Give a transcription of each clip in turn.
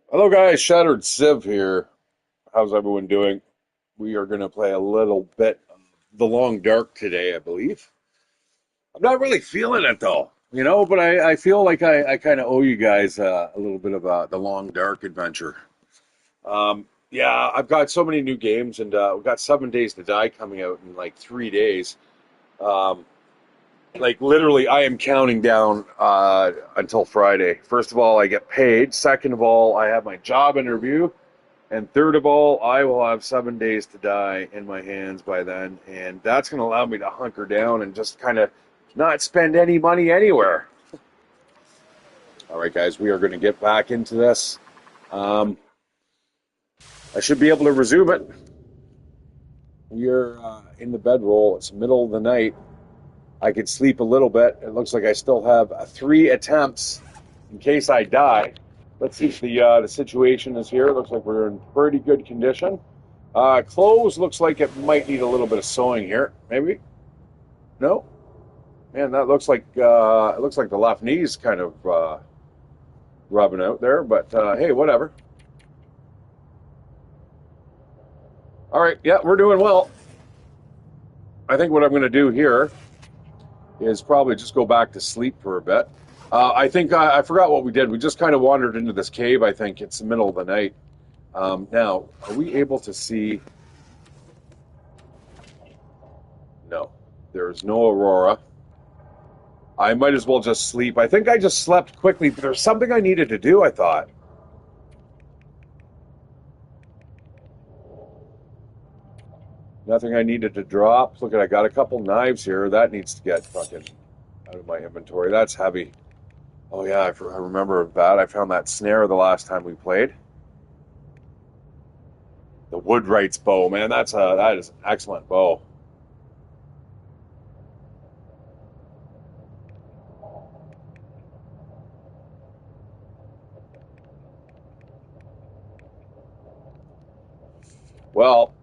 Hello guys, Shatteredciv here. How's everyone doing? We are going to play a little bit of The Long Dark today, I believe. I'm not really feeling it though, but I feel like I kind of owe you guys a little bit of The Long Dark adventure. Yeah, I've got so many new games and we've got 7 Days to Die coming out in like 3 days. Um, like literally, I am counting down until Friday. First of all, I get paid. Second of all, I have my job interview. And third of all, I will have 7 Days to Die in my hands by then. And that's going to allow me to hunker down and just kind of not spend any money anywhere. All right, guys, we are going to get back into this. Um, I should be able to resume it. We are in the bedroll. It's the middle of the night. I could sleep a little bit. It looks like I still have 3 attempts in case I die. Let's see if the situation is here. It looks like we're in pretty good condition. Clothes looks like it might need a little bit of sewing here. Maybe? No? Man, that looks like it looks like the left knee's kind of rubbing out there. But hey, whatever. All right, yeah, we're doing well. I think what I'm going to do here is probably just go back to sleep for a bit. I think I forgot what we did. We just kind of wandered into this cave. I think it's the middle of the night. Now, are we able to see? No, there's no aurora. I might as well just sleep. I think I just slept quickly, but there's something I needed to do, I thought. Nothing I needed to drop. Look at, I got a couple knives here. That needs to get fucking out of my inventory. That's heavy. Oh yeah, I remember that. I found that snare the last time we played. The Woodwright's bow, man. That is an excellent bow. Well,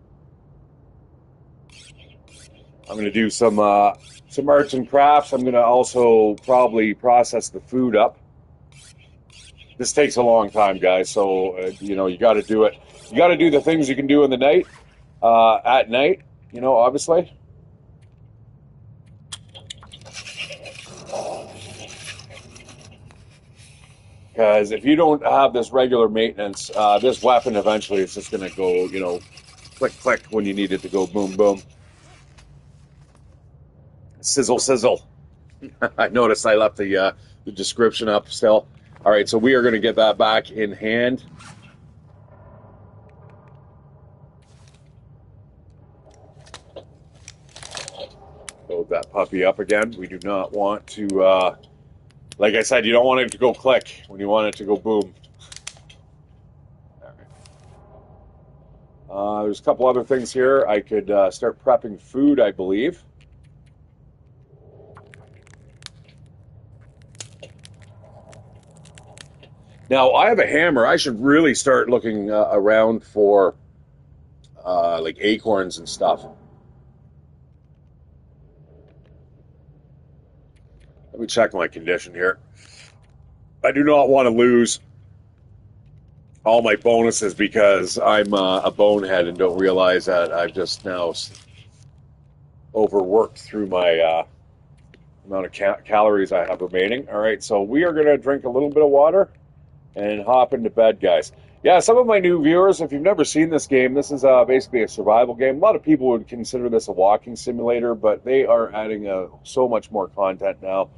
I'm going to do some arts and crafts. I'm going to also probably process the food up. This takes a long time, guys. So you got to do it. You got to do the things you can do in the night, at night. Obviously. Because if you don't have this regular maintenance, this weapon eventually is just going to go, click, click when you need it to go boom, boom. Sizzle, sizzle. I noticed I left the description up still. All right, so we are going to get that back in hand. Load that puppy up again. We do not want to, like I said, you don't want it to go click when you want it to go boom. There's a couple other things here. I could start prepping food, I believe. Now, I have a hammer. I should really start looking around for like acorns and stuff. Let me check my condition here. I do not want to lose all my bonuses because I'm a bonehead and don't realize that I've just now overworked through my amount of calories I have remaining. All right, so we are going to drink a little bit of water and hop into bed, guys. Yeah, some of my new viewers, if you've never seen this game, this is basically a survival game. A lot of people would consider this a walking simulator, but they are adding so much more content now.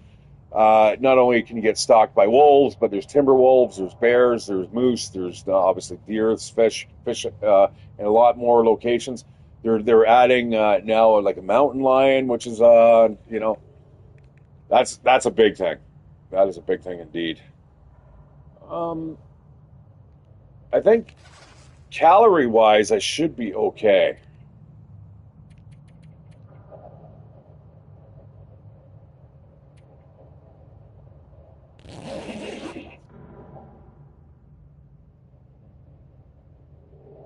Not only can you get stalked by wolves, but there's timber wolves, there's bears, there's moose, there's obviously deer, fish, in a lot more locations. They're adding now like a mountain lion, which is that's a big thing. That is a big thing indeed. I think calorie wise, I should be okay.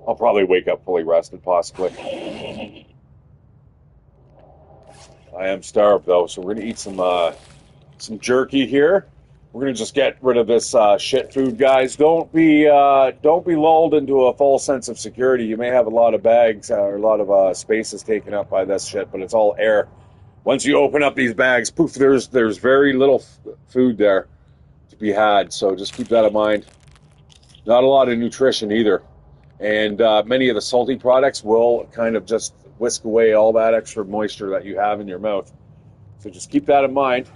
I'll probably wake up fully rested, possibly. I am starved though, so we're gonna eat some jerky here. We're gonna just get rid of this shit food, guys. Don't be lulled into a false sense of security. You may have a lot of bags or a lot of spaces taken up by this shit, but it's all air. Once you open up these bags, poof, there's very little food there to be had. So just keep that in mind. Not a lot of nutrition either, and many of the salty products will kind of just whisk away all that extra moisture that you have in your mouth. So just keep that in mind.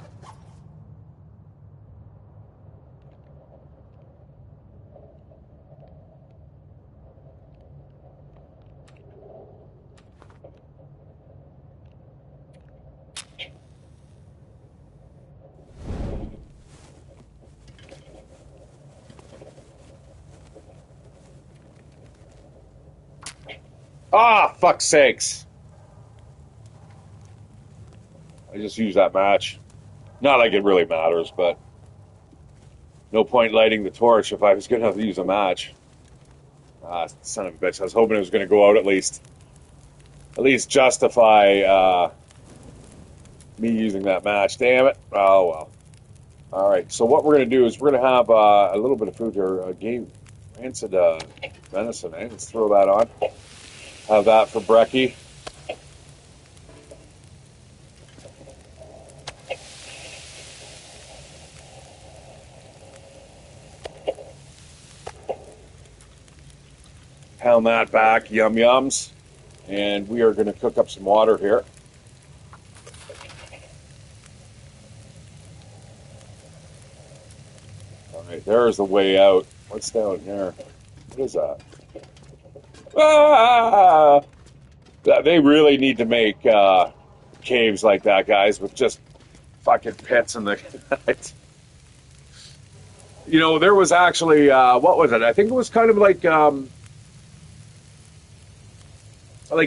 Ah, fuck's sakes. I just used that match. Not like it really matters, but no point lighting the torch if I was going to use a match. Ah, son of a bitch. I was hoping it was going to go out at least. At least justify me using that match. Damn it. Oh, well. All right. So what we're going to do is we're going to have a little bit of food here. Game rancid venison, eh? Let's throw that on. Have that for brekkie. Pound that back, yum yums. And we are going to cook up some water here. All right, there's the way out. What's down here? What is that? Ah! They really need to make caves like that, guys, with just fucking pits in the. You know, there was actually what was it? I think it was kind of like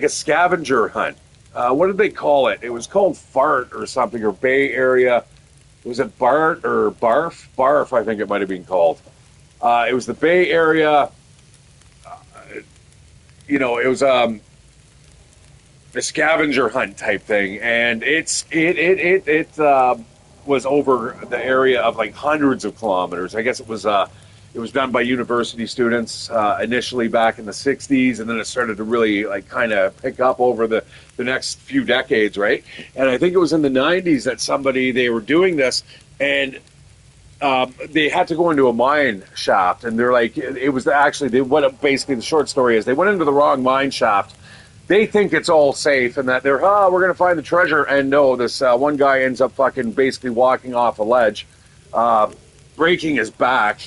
a scavenger hunt. What did they call it? It was called Fart or something, or Bay Area. Was it Bart or Barf? Barf, I think it might have been called. It was the Bay Area. It was a scavenger hunt type thing, and it was over the area of like hundreds of kilometers. I guess it was done by university students initially back in the 60s, and then it started to really like kind of pick up over the next few decades, right? And I think it was in the 90s that they were doing this, and they had to go into a mine shaft, and they're like, it was actually basically the short story is they went into the wrong mine shaft. They think it's all safe and that we're going to find the treasure, and no, this one guy ends up fucking basically walking off a ledge, breaking his back.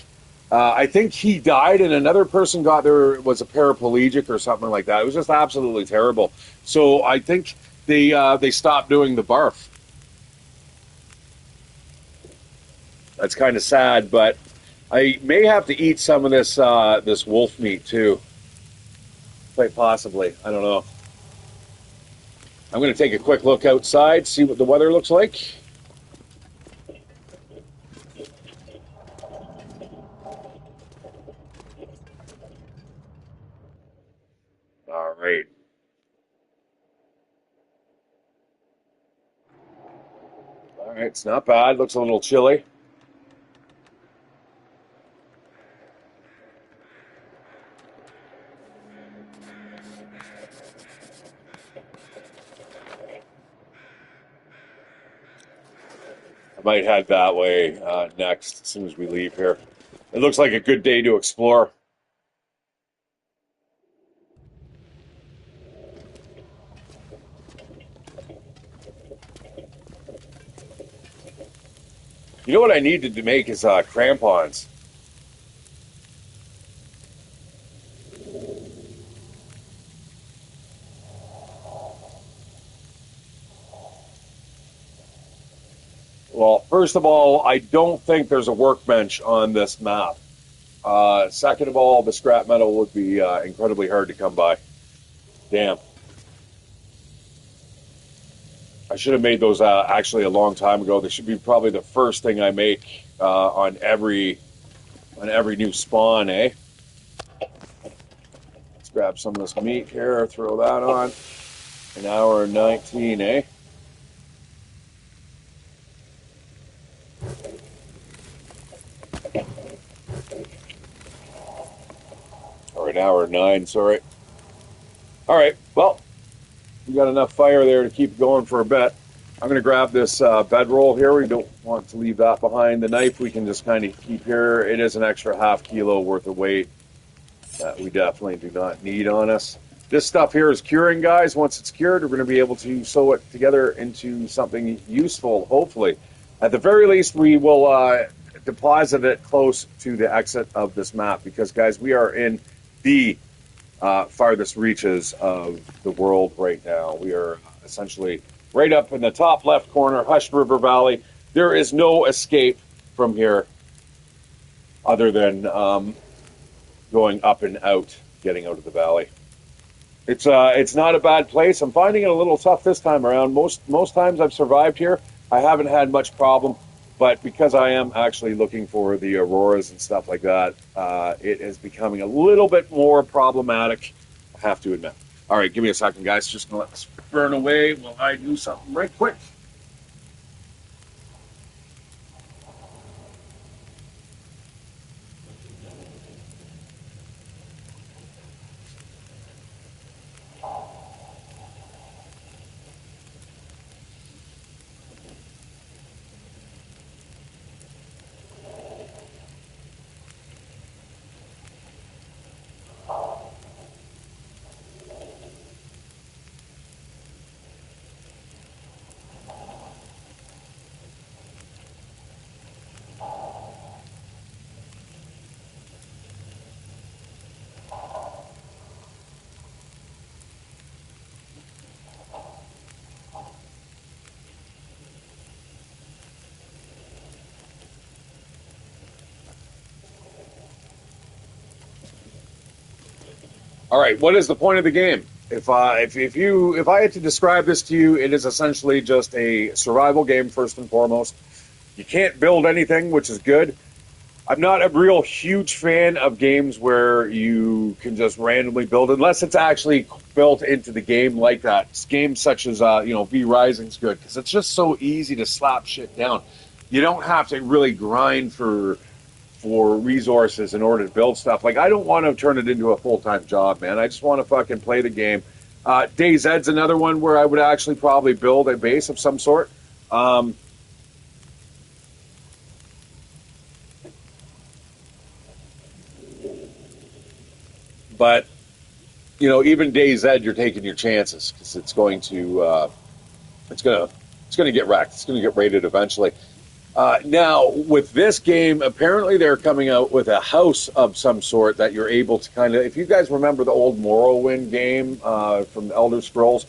I think he died, and another person was a paraplegic or something like that. It was just absolutely terrible. So I think they stopped doing the barf. That's kind of sad, but I may have to eat some of this wolf meat too. Quite possibly. I don't know. I'm going to take a quick look outside, see what the weather looks like. All right. All right, it's not bad. Looks a little chilly. I might head that way next as soon as we leave here. It looks like a good day to explore. You know what I needed to make is crampons. Well, first of all, I don't think there's a workbench on this map. Second of all, the scrap metal would be incredibly hard to come by. Damn. I should have made those actually a long time ago. They should be probably the first thing I make on every new spawn, eh? Let's grab some of this meat here, throw that on. An hour and 19, eh? an hour 9, sorry. All right, well, we got enough fire there to keep going for a bit. I'm going to grab this bedroll here. We don't want to leave that behind. The knife we can just kind of keep here. It is an extra half kilo worth of weight that we definitely do not need on us. This stuff here is curing, guys. Once it's cured, we're going to be able to sew it together into something useful, hopefully. At the very least, we will deposit it close to the exit of this map because, guys, we are in the farthest reaches of the world right now. We are essentially right up in the top left corner, Hushed River Valley. There is no escape from here other than going up and out, getting out of the valley. It's not a bad place. I'm finding it a little tough this time around. Most times I've survived here. I haven't had much problem, but because I am actually looking for the auroras and stuff like that, it is becoming a little bit more problematic, I have to admit. All right, give me a second, guys. Just gonna let this burn away while I do something right quick. All right, what is the point of the game? If I had to describe this to you, it is essentially just a survival game first and foremost. You can't build anything, which is good. I'm not a real huge fan of games where you can just randomly build, unless it's actually built into the game like that. Games such as V Rising's good because it's just so easy to slap shit down. You don't have to really grind for resources in order to build stuff. Like, I don't want to turn it into a full-time job, man. I just want to fucking play the game. DayZ's another one where I would actually probably build a base of some sort. But, even DayZ, you're taking your chances because it's going to get wrecked. It's going to get raided eventually. Now, with this game, apparently they're coming out with a house of some sort that you're able to kind of... If you guys remember the old Morrowind game from the Elder Scrolls,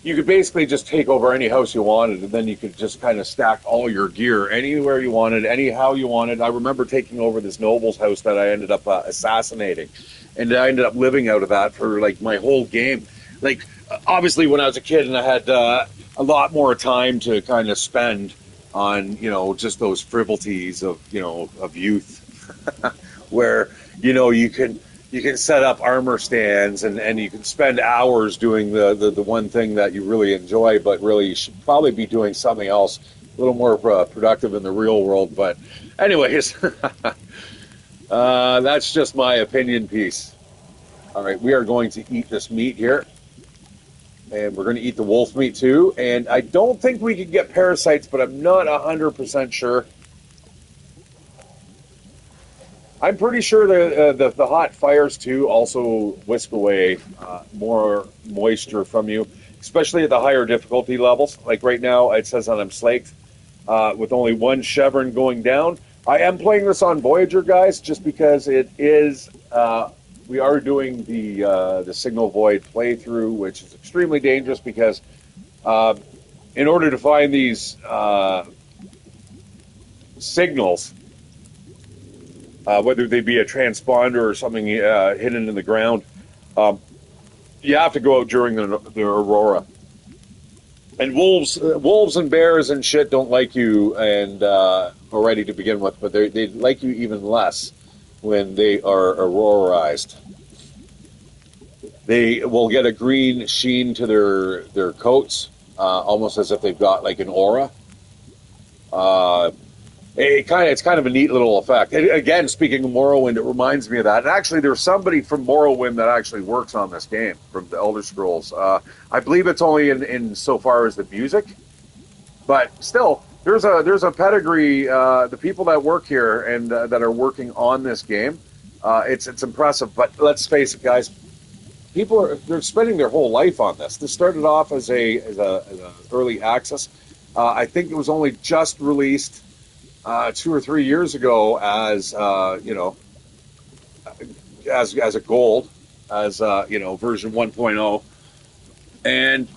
you could basically just take over any house you wanted, and then you could just kind of stack all your gear anywhere you wanted, anyhow you wanted. I remember taking over this noble's house that I ended up assassinating, and I ended up living out of that for, like, my whole game. Like, obviously, when I was a kid and I had a lot more time to kind of spend on, just those frivolities of youth, where, you can set up armor stands and you can spend hours doing the one thing that you really enjoy, but really you should probably be doing something else a little more productive in the real world. But anyways, that's just my opinion piece. All right, we are going to eat this meat here. And we're going to eat the wolf meat too. And I don't think we could get parasites, but I'm not 100% sure. I'm pretty sure the hot fires too also whisk away more moisture from you, especially at the higher difficulty levels. Like right now, it says that I'm slaked with only one chevron going down. I am playing this on Voyager, guys, just because it is... we are doing the Signal Void playthrough, which is extremely dangerous because in order to find these signals, whether they be a transponder or something hidden in the ground, you have to go out during the aurora. And wolves and bears and shit don't like you and already to begin with, but they like you even less when they are aurorized. They will get a green sheen to their coats, almost as if they've got like an aura. It's kind of a neat little effect. And again, speaking of Morrowind, it reminds me of that. And actually, there's somebody from Morrowind that actually works on this game from the Elder Scrolls. I believe it's only in so far as the music, but still, there's a pedigree. The people that work here and that are working on this game, it's impressive. But let's face it, guys. They're spending their whole life on this. This started off as a early access. I think it was only just released 2 or 3 years ago as as a gold, as version 1.0, and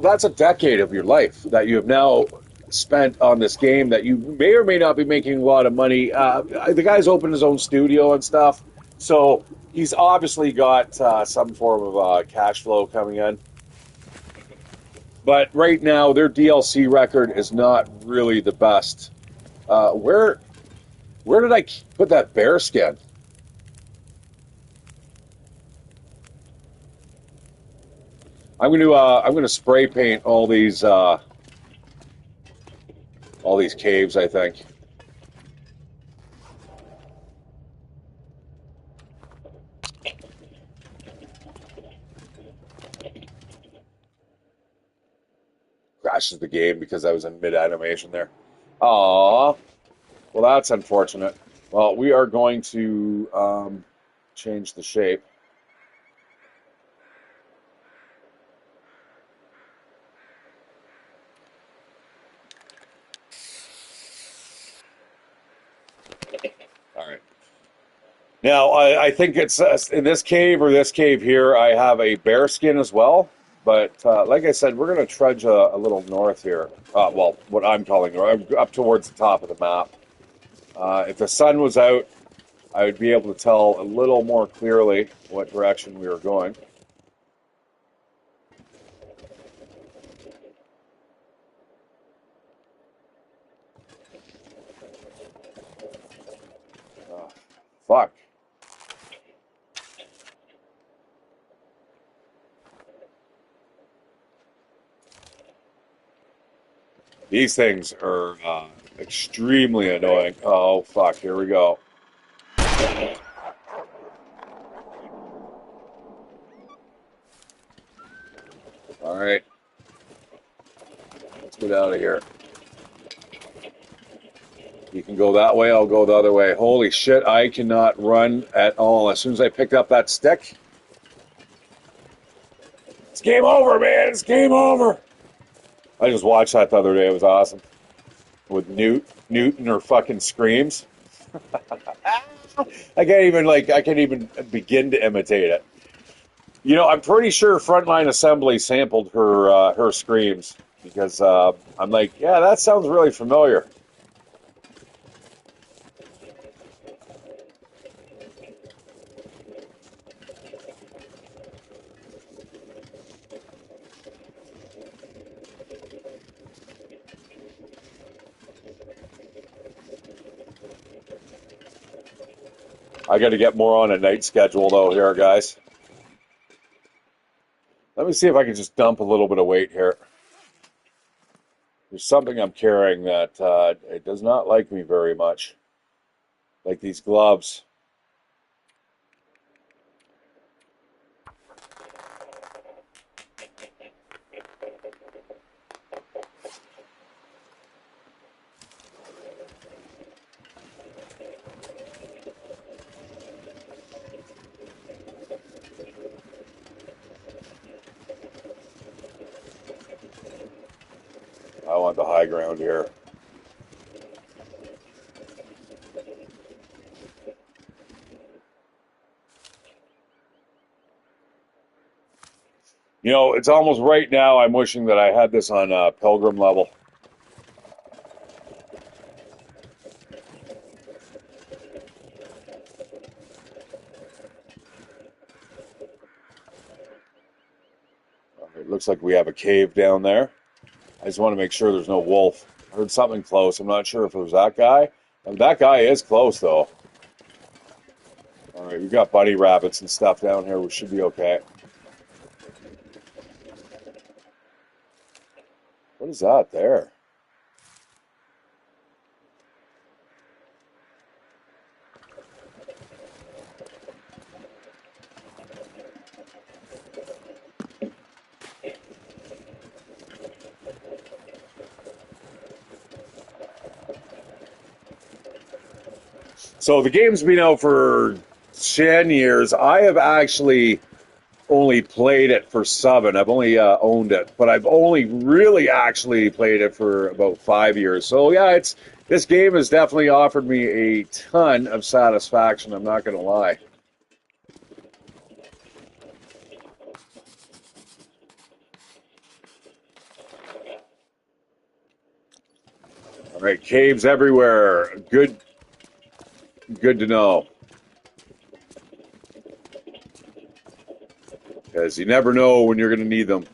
that's a decade of your life that you have now spent on this game that you may or may not be making a lot of money. The guy's opened his own studio and stuff, so he's obviously got some form of cash flow coming in. But right now, their DLC record is not really the best. Where did I put that bear skin? I'm gonna spray paint all these caves, I think. Crashes the game because I was in mid animation there. Aw, well that's unfortunate. Well, we are going to change the shape. All right. Now, I think it's in this cave or this cave here, I have a bear skin as well. But like I said, we're going to trudge a little north here. Well, what I'm calling up towards the top of the map. If the sun was out, I would be able to tell a little more clearly what direction we were going. Oh, fuck. These things are extremely annoying. Oh, fuck. Here we go. All right. Let's get out of here. You can go that way, I'll go the other way. Holy shit, I cannot run at all. As soon as I picked up that stick, it's game over, man. It's game over. I just watched that the other day. It was awesome. With Newt and her fucking screams. I can't even begin to imitate it. I'm pretty sure Frontline Assembly sampled her screams because I'm like, yeah, that sounds really familiar. I got to get more on a night schedule though here, guys. Let me see if I can just dump a little bit of weight here. There's something I'm carrying that it does not like me very much. Like these gloves. I want the high ground here. It's almost right now I'm wishing that I had this on Pilgrim level. It looks like we have a cave down there. I just want to make sure there's no wolf. I heard something close. I'm not sure if it was that guy. That guy is close, though. All right, we've got bunny rabbits and stuff down here. We should be okay. What is that there? So the game's been out for 10 years. I have actually only played it for 7. I've only owned it, but I've only really actually played it for about 5 years. So yeah, this game has definitely offered me a ton of satisfaction. I'm not going to lie. All right, caves everywhere. Good to know. Because you never know when you're going to need them.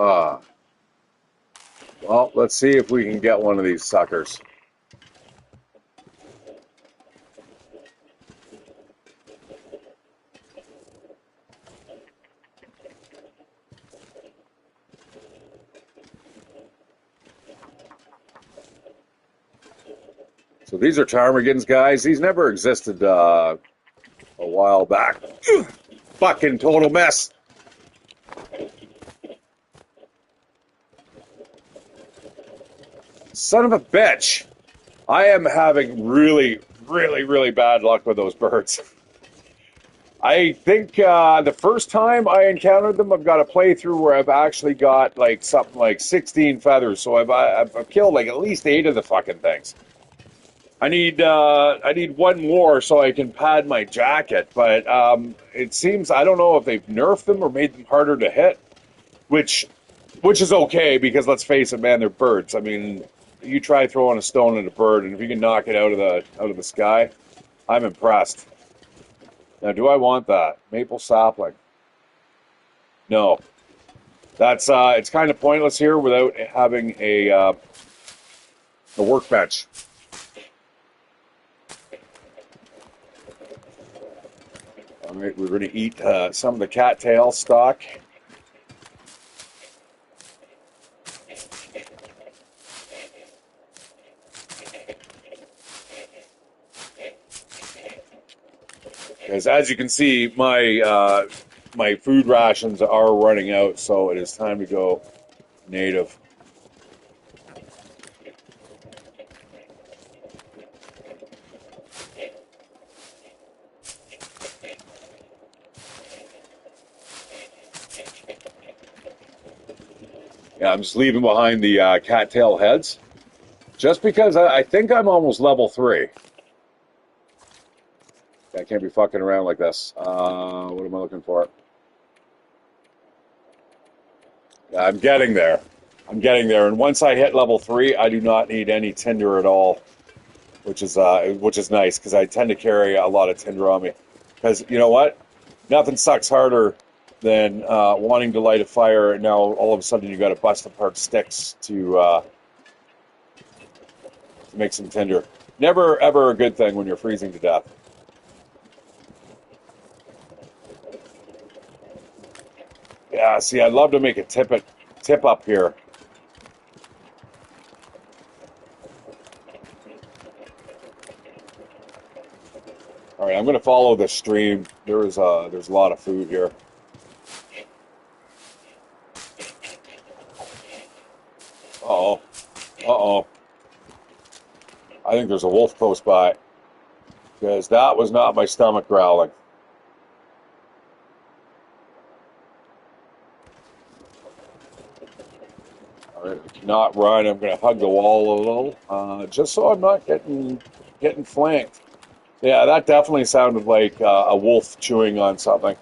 Ah, well, let's see if we can get one of these suckers. So these are ptarmigans, guys. These never existed a while back. Fucking total mess. Son of a bitch. I am having really, really, really bad luck with those birds. I think the first time I encountered them, I've got a playthrough where I've actually got like something like 16 feathers. So I've killed like at least 8 of the fucking things. I need one more so I can pad my jacket. But it seems I don't know if they've nerfed them or made them harder to hit, which is okay because let's face it, man, they're birds. I mean, you try throwing a stone at a bird, and if you can knock it out of the sky, I'm impressed. Now, do I want that maple sapling? No, that's it's kind of pointless here without having a workbench. All right, we're going to eat some of the cattail stock. Because as you can see, my food rations are running out, so it is time to go native. Yeah, I'm just leaving behind the cattail heads, just because I think I'm almost level 3. I can't be fucking around like this. What am I looking for? Yeah, I'm getting there. I'm getting there, and once I hit level 3, I do not need any tinder at all, which is nice because I tend to carry a lot of tinder on me. Because you know what? Nothing sucks harder than wanting to light a fire, and now all of a sudden you got to bust apart sticks to make some tinder. Never ever a good thing when you're freezing to death. Yeah, see, I'd love to make a tip up here. All right, I'm going to follow the stream. There's a lot of food here. Uh-oh. Uh-oh. I think there's a wolf close by. because that was not my stomach growling. All right, I cannot run. I'm going to hug the wall a little, just so I'm not getting flanked. Yeah, that definitely sounded like a wolf chewing on something.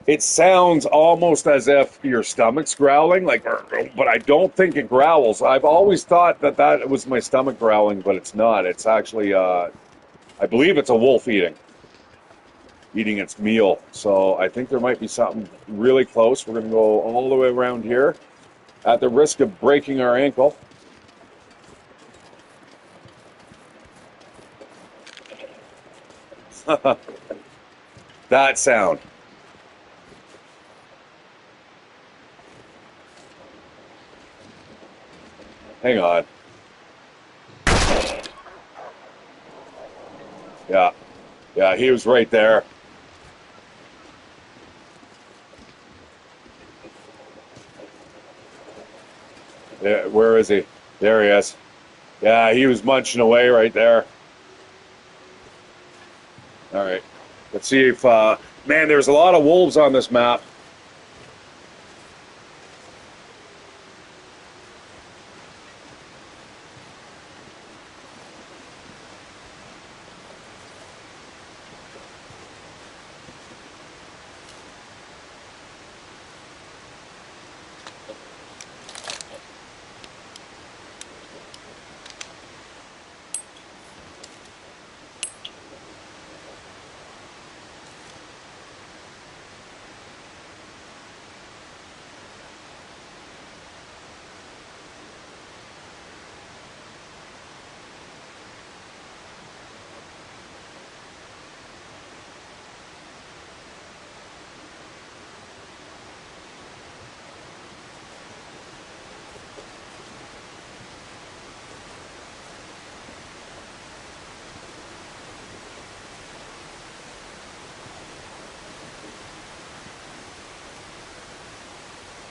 It sounds almost as if your stomach's growling, like, but I don't think it growls. I've always thought that was my stomach growling, but it's not. It's actually, I believe it's a wolf eating its meal. So I think there might be something really close. We're going to go all the way around here at the risk of breaking our ankle. That sound. Hang on. Yeah. Yeah, he was right there. Yeah, where is he? There he is. Yeah, he was munching away right there. All right. Let's see if, man, there's a lot of wolves on this map.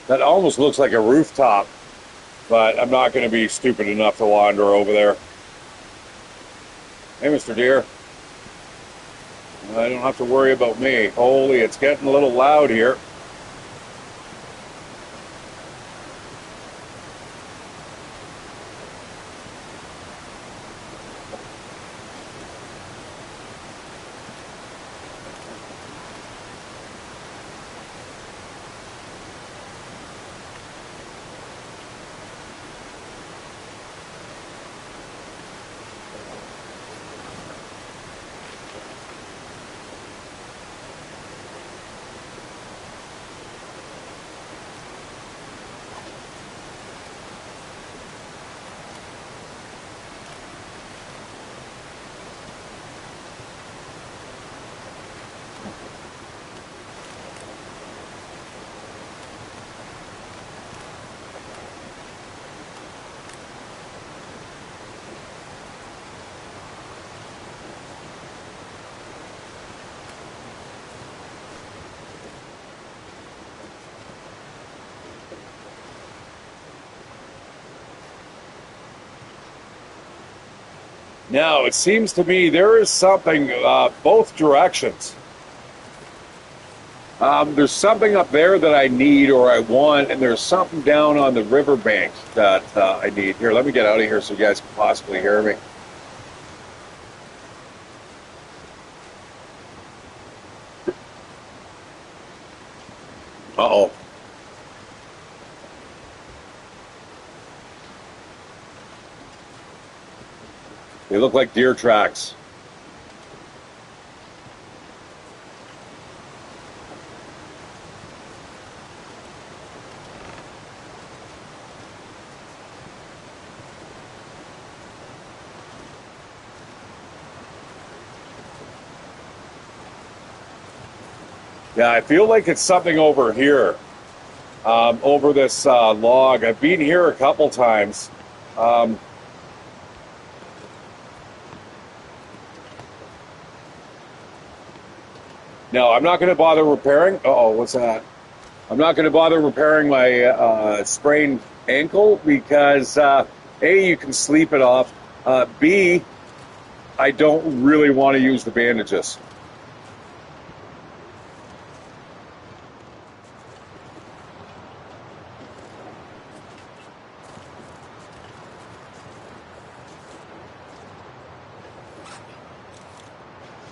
That almost looks like a rooftop, but I'm not going to be stupid enough to wander over there. Hey, Mr. Deer. I don't have to worry about me. Holy, it's getting a little loud here. Now, it seems to me there is something both directions. There's something up there that I need or I want, and there's something down on the riverbank that I need. Here, let me get out of here so you guys can possibly hear me. Uh-oh. They look like deer tracks. Yeah, I feel like it's something over here, over this log. I've been here a couple times. Um, no, I'm not going to bother repairing. Uh-oh, what's that? I'm not going to bother repairing my sprained ankle because A, you can sleep it off. B, I don't really want to use the bandages.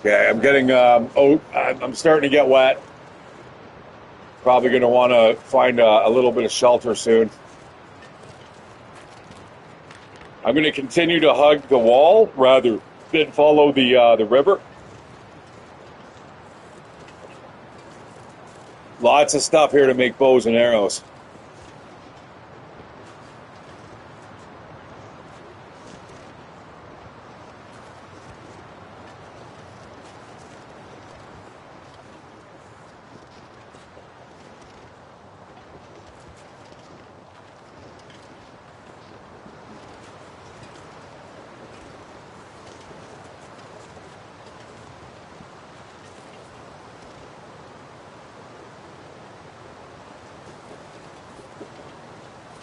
Okay, I'm getting I'm starting to get wet. Probably going to want to find a little bit of shelter soon. I'm going to continue to hug the wall rather than follow the river. Lots of stuff here to make bows and arrows.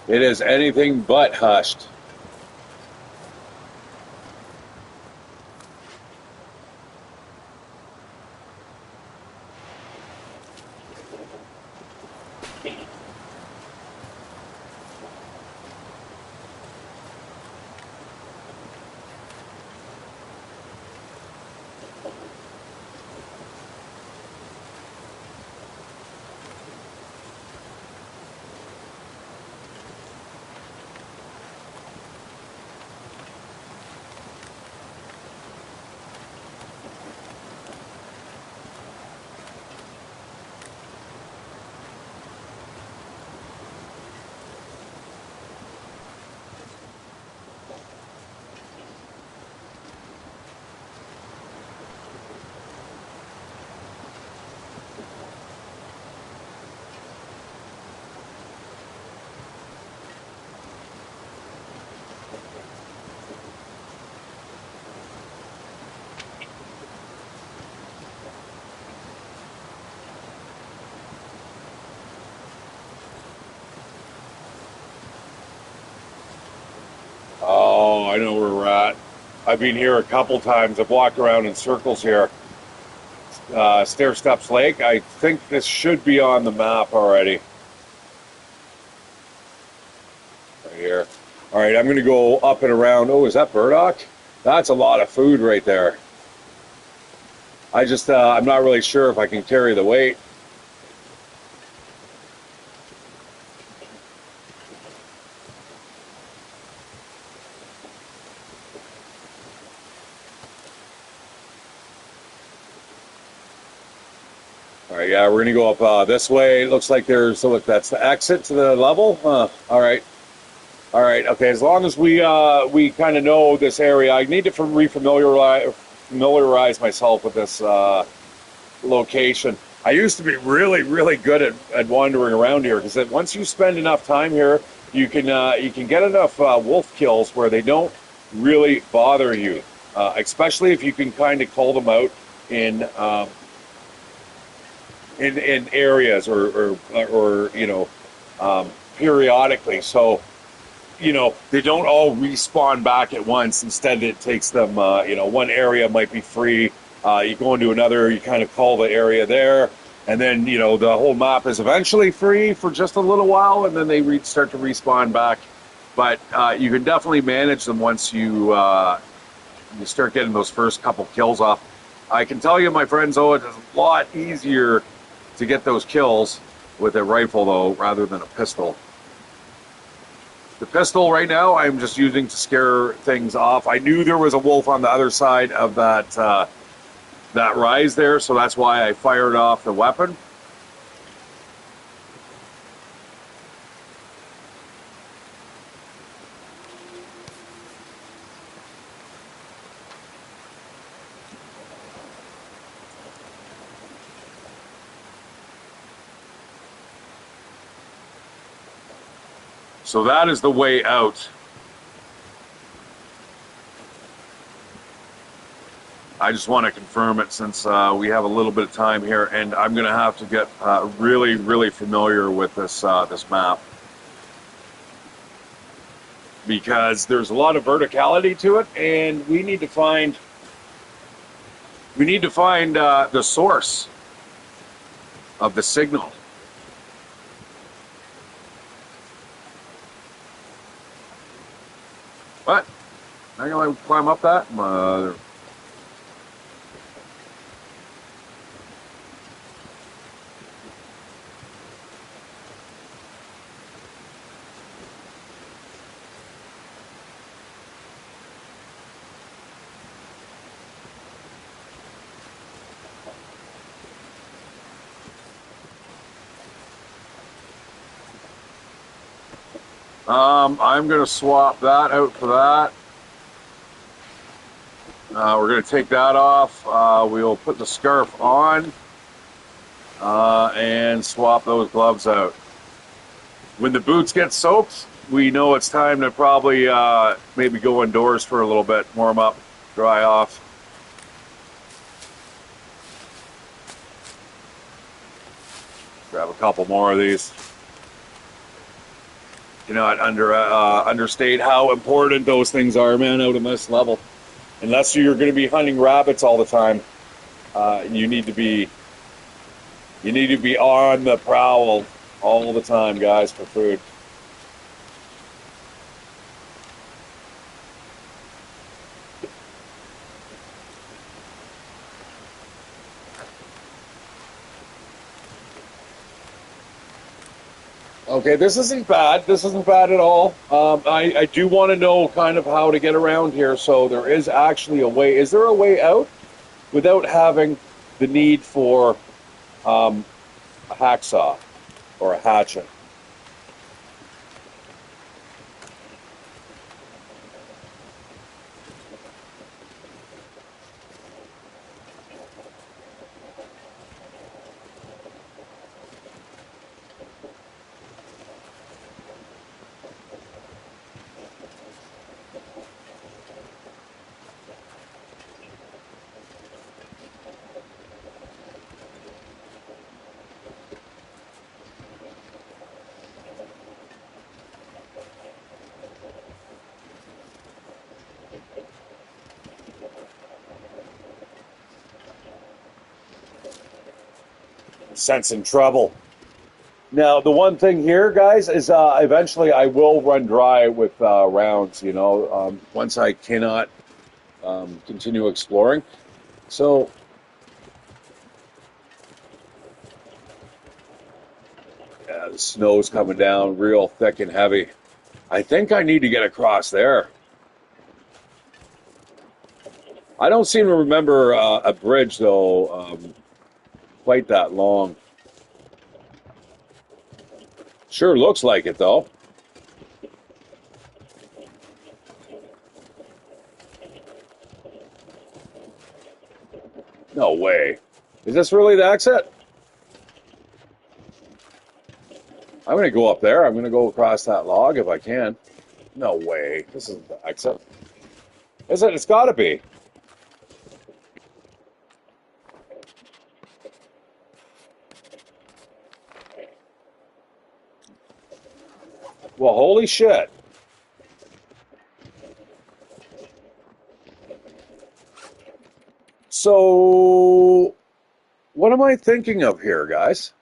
It is anything but hushed. Oh, I know where we're at. I've been here a couple times. I've walked around in circles here. Stair Steps Lake. I think this should be on the map already. Right here. All right, I'm going to go up and around. Oh, is that burdock? That's a lot of food right there. I'm not really sure if I can carry the weight. All right, yeah, we're gonna go up this way. It looks like look, that's the exit to the level. All right, okay. As long as we kind of know this area, I need to familiarize myself with this location. I used to be really, really good at wandering around here because once you spend enough time here, you can get enough wolf kills where they don't really bother you, especially if you can kind of call them out in. In areas or periodically, so they don't all respawn back at once. Instead, it takes them one area might be free, you go into another, you kind of call the area there, and then the whole map is eventually free for just a little while, and then they start to respawn back. But you can definitely manage them once you start getting those first couple kills off. I can tell you, my friends, it's a lot easier to get those kills with a rifle, though, rather than a pistol. The pistol right now I'm just using to scare things off. I knew there was a wolf on the other side of that rise there, so that's why I fired off the weapon. So that is the way out. I just want to confirm it since we have a little bit of time here, and I'm going to have to get really, really familiar with this map. because there's a lot of verticality to it, and we need to find the source of the signal. What? I'm gonna climb up that mother. I'm going to swap that out for that. We're going to take that off. We'll put the scarf on and swap those gloves out. When the boots get soaked, we know it's time to probably maybe go indoors for a little bit, warm up, dry off. Grab a couple more of these. You know, understate how important those things are, man, out in this level. Unless you're going to be hunting rabbits all the time, you need to be on the prowl all the time, guys, for food. Okay, this isn't bad. This isn't bad at all. I do want to know kind of how to get around here. So there is actually a way. Is there a way out without having the need for a hacksaw or a hatchet? Sensing trouble. Now, the one thing here, guys, is eventually I will run dry with rounds, you know, once I cannot continue exploring. So, yeah, the snow's coming down real thick and heavy. I think I need to get across there. I don't seem to remember a bridge, though, quite that long. Sure looks like it, though. No way. Is this really the exit? I'm going to go up there. I'm going to go across that log if I can. No way. This isn't the exit. Is it? It's got to be. Well, holy shit. So, what am I thinking of here, guys?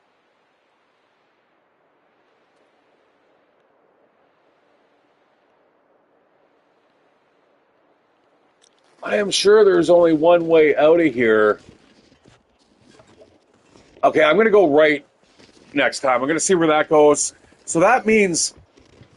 I am sure there's only one way out of here. Okay, I'm going to go right next time. I'm going to see where that goes. So that means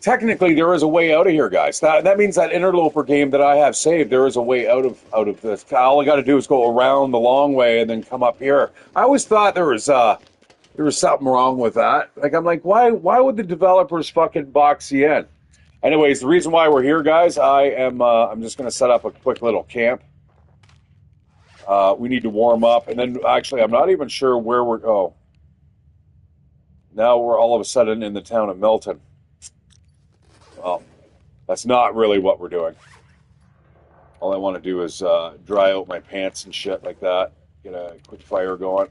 technically there is a way out of here, guys. That means that interloper game that I have saved, there is a way out of this. All I got to do is go around the long way and then come up here. I always thought there was something wrong with that. Like I'm like, why would the developers fucking box you in? Anyways, the reason why we're here, guys, I'm just going to set up a quick little camp. We need to warm up, and then actually, I'm not even sure where we're. Oh, now we're all of a sudden in the town of Milton. Well, that's not really what we're doing. All I want to do is dry out my pants and shit like that. Get a quick fire going.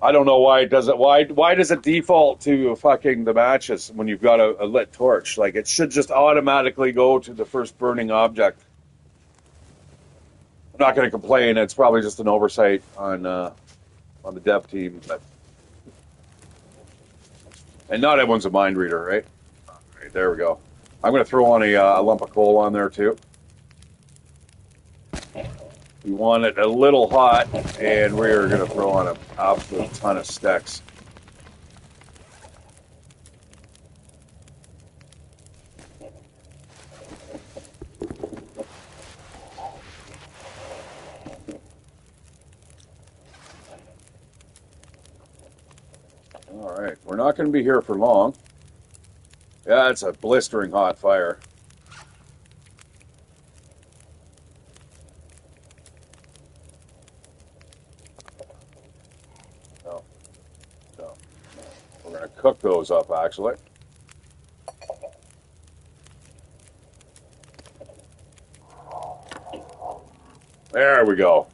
I don't know why it doesn't. Why does it default to fucking the matches when you've got a lit torch? Like it should just automatically go to the first burning object. I'm not going to complain. It's probably just an oversight on the dev team, and not everyone's a mind reader, right? All right, there we go. I'm going to throw on a lump of coal on there too. We want it a little hot, and we're going to throw on an absolute ton of sticks. All right, we're not going to be here for long. Yeah, it's a blistering hot fire. No, no. We're going to cook those up, actually. There we go.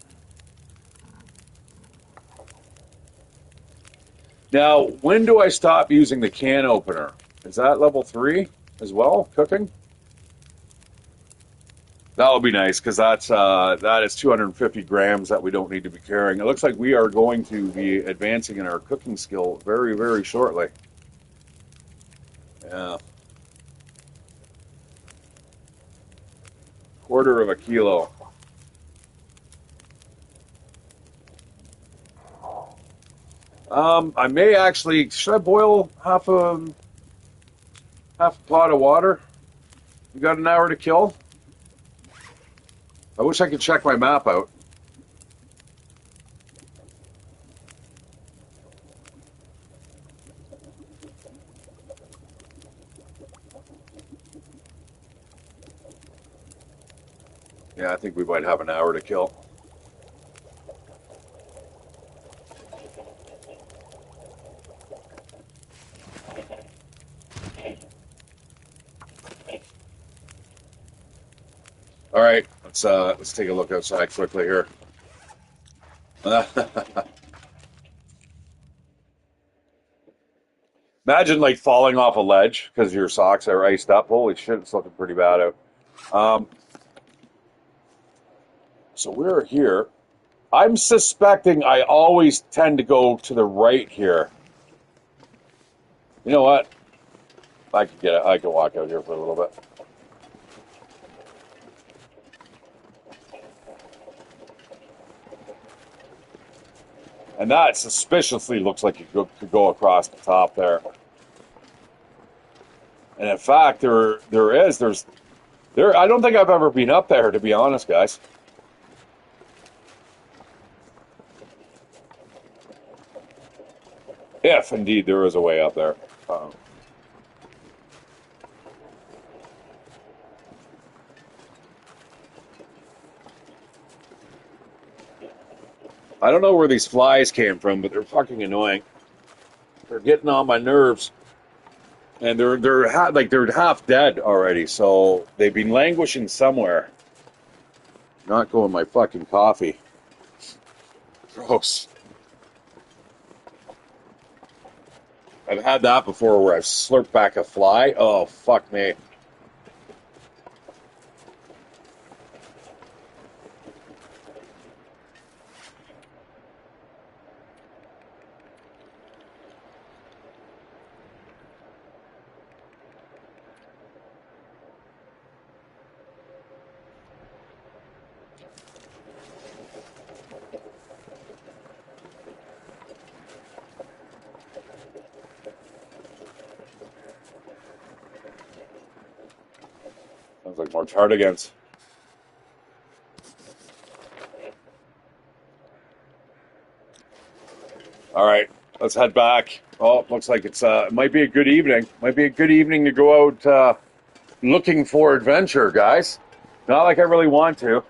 Now, when do I stop using the can opener? Is that level 3 as well, cooking? That would be nice, because that is 250 grams that we don't need to be carrying. It looks like we are going to be advancing in our cooking skill very, very shortly. Yeah. Quarter of a kilo. I may actually, should I boil half a pot of water? We got an hour to kill? I wish I could check my map out. Yeah, I think we might have an hour to kill. All right, let's take a look outside quickly here. Imagine like falling off a ledge because your socks are iced up. Holy shit, it's looking pretty bad out. So we're here. I'm suspecting I always tend to go to the right here. You know what? I could get it. I can walk out here for a little bit. And that suspiciously looks like it could go across the top there. And in fact, there's I don't think I've ever been up there, to be honest, guys. If indeed there is a way up there. I don't know where these flies came from, but they're fucking annoying. They're getting on my nerves. And they're half dead already, so they've been languishing somewhere. Not going my fucking coffee. Gross. I've had that before where I've slurped back a fly. Oh, fuck me. Sounds like more tardigans. All right, let's head back. Oh, looks like it might be a good evening. Might be a good evening to go out looking for adventure, guys. Not like I really want to.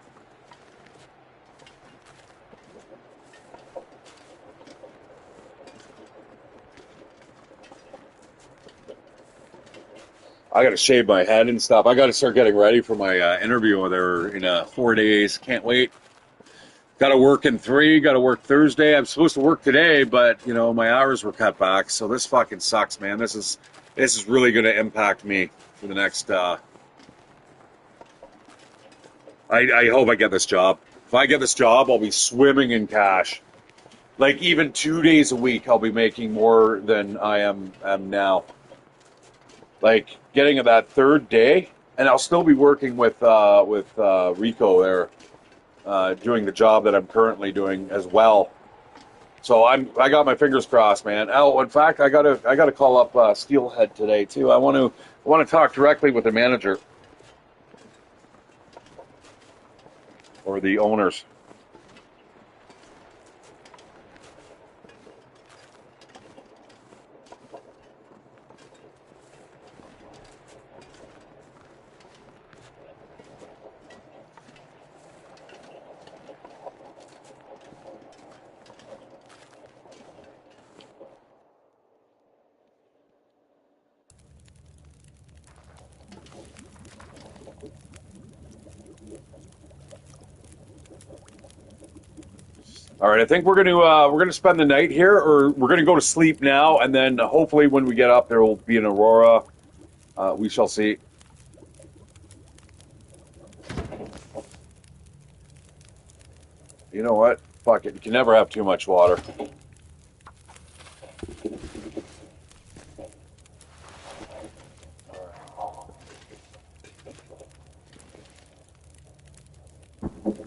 I got to shave my head and stuff. I got to start getting ready for my interview there in 4 days. Can't wait. Got to work in 3, got to work Thursday. I'm supposed to work today, but you know my hours were cut back, so this fucking sucks, man. This is really going to impact me for the next. I hope I get this job. If I get this job, I'll be swimming in cash. Like even 2 days a week, I'll be making more than I am now. Like getting to that third day, and I'll still be working with Rico there, doing the job that I'm currently doing as well. So I got my fingers crossed, man. Oh, in fact, I gotta call up Steelhead today too. I want to talk directly with the manager or the owners. All right, I think we're gonna spend the night here, or we're gonna go to sleep now, and then hopefully when we get up, there will be an aurora. We shall see. You know what? Fuck it. You can never have too much water.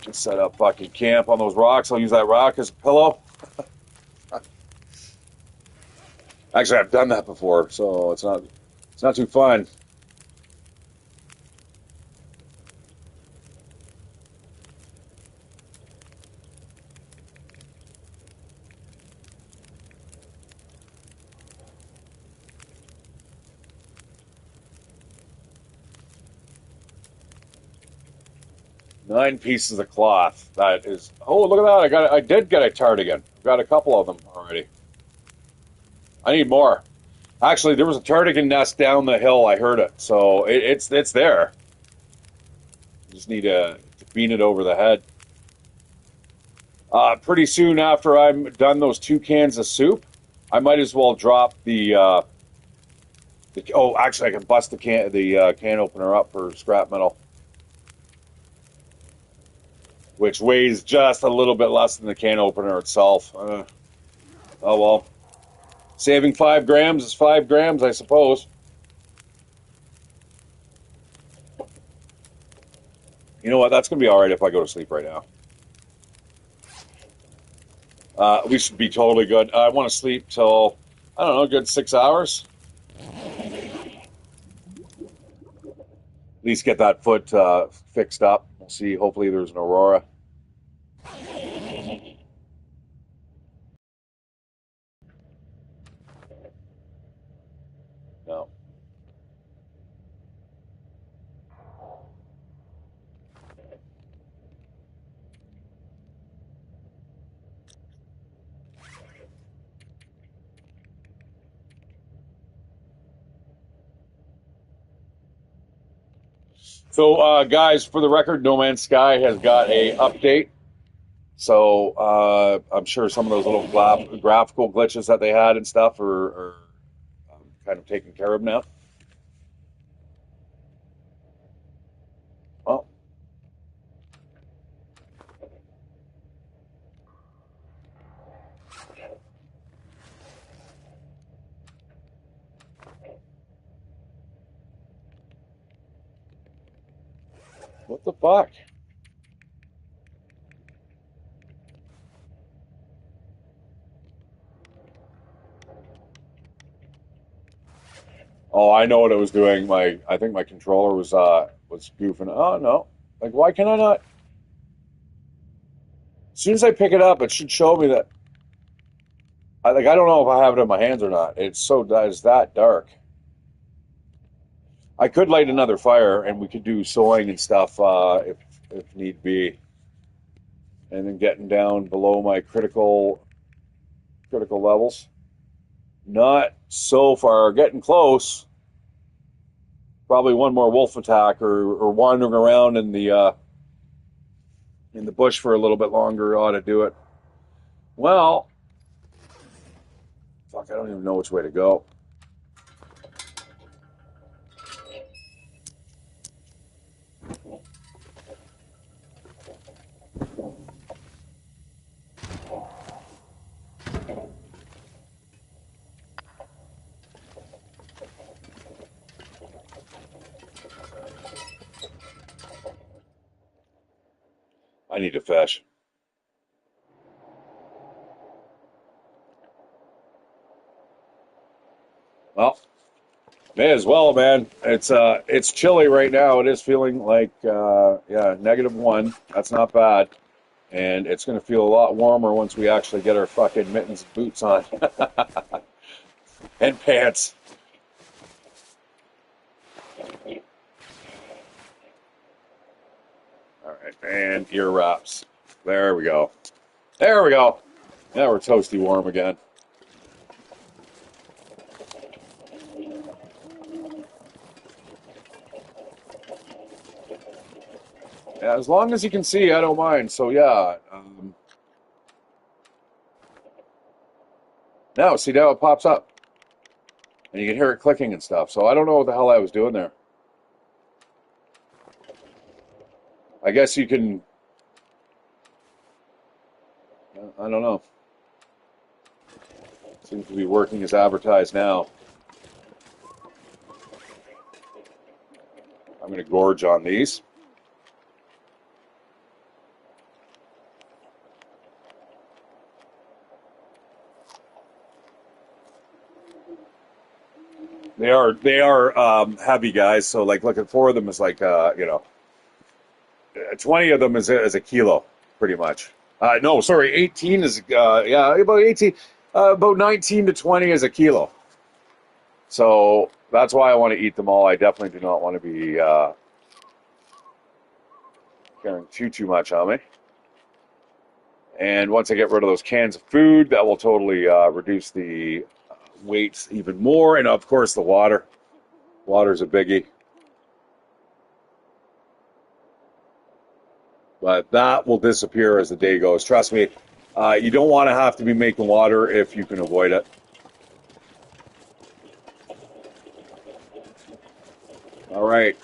Just set up fucking camp on those rocks. I'll use that rock as a pillow. Actually, I've done that before, so it's not too fun. 9 pieces of cloth. That is. Oh, look at that! I did get a tardigan. Got a couple of them already. I need more. Actually, there was a tardigan nest down the hill. I heard it, so it's there. Just need to bean it over the head. Pretty soon after I'm done those 2 cans of soup, I might as well drop oh, actually, I can bust the can opener up for scrap metal, which weighs just a little bit less than the can opener itself. Oh well, saving 5 grams is 5 grams, I suppose. You know what? That's gonna be all right if I go to sleep right now. We should be totally good. I want to sleep till I don't know, good 6 hours. At least get that foot fixed up. We'll see. Hopefully, there's an aurora. No. So, guys, for the record, No Man's Sky has got a update. So I'm sure some of those little graphical glitches that they had and stuff are kind of taken care of now. Well, what the fuck? Oh, I know what it was doing. I think my controller was goofing. Oh no! Like, why can I not? As soon as I pick it up, it should show me that. I don't know if I have it in my hands or not. It's that dark. I could light another fire and we could do sewing and stuff if need be, and then getting down below my critical levels. Not so far. Getting close. Probably one more wolf attack or wandering around in the in the bush for a little bit longer ought to do it. Well, fuck, I don't even know which way to go. I need to fish. Well, may as well, man. It's chilly right now. It is feeling like yeah, -1. That's not bad. And it's going to feel a lot warmer once we actually get our fucking mittens and boots on and pants. All right, and ear wraps. There we go. There we go. Now we're toasty warm again. Yeah, as long as you can see, I don't mind. So yeah. Now, see now it pops up, and you can hear it clicking and stuff. So I don't know what the hell I was doing there. I guess you can. I don't know. Seems to be working as advertised now. I'm going to gorge on these. They are heavy guys. So like looking for them is like 20 of them is a kilo, pretty much. No, sorry, 18 is yeah, about 18, about 19 to 20 is a kilo. So that's why I want to eat them all. I definitely do not want to be carrying too much on me. And once I get rid of those cans of food, that will totally reduce the weights even more. And of course, the water. Water's a biggie. But that will disappear as the day goes. Trust me, you don't want to have to be making water if you can avoid it. All right.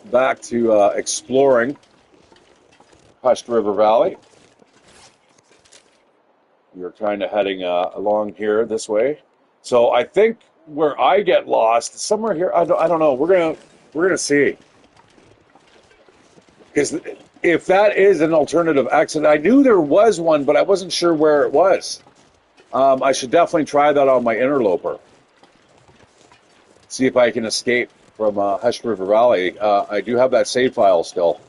Back to exploring Hushed River Valley. We're kind of heading along here this way. So I think where I get lost, somewhere here, I don't know. We're gonna see. Because if that is an alternative exit, I knew there was one, but I wasn't sure where it was. I should definitely try that on my interloper. See if I can escape from Hushed River Valley. I do have that save file still.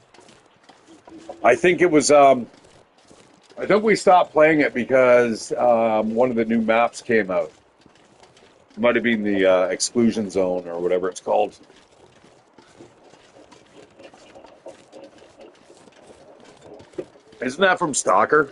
I think it was. I think we stopped playing it because one of the new maps came out. It might have been the exclusion zone or whatever it's called. Isn't that from Stalker?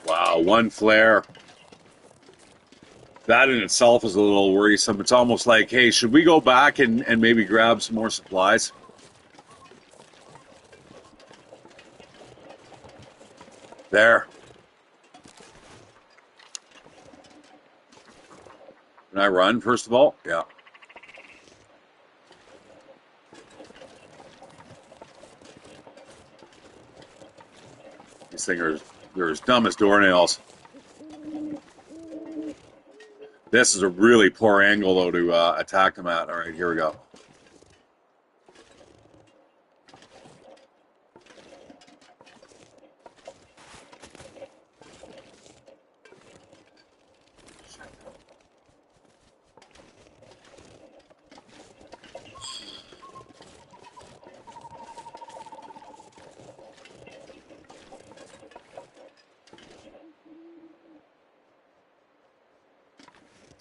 Wow, one flare. That in itself is a little worrisome. It's almost like, hey, should we go back and maybe grab some more supplies? There. Can I run, first of all? Yeah. These things they're as dumb as doornails. This is a really poor angle, though, to attack them at. All right, here we go.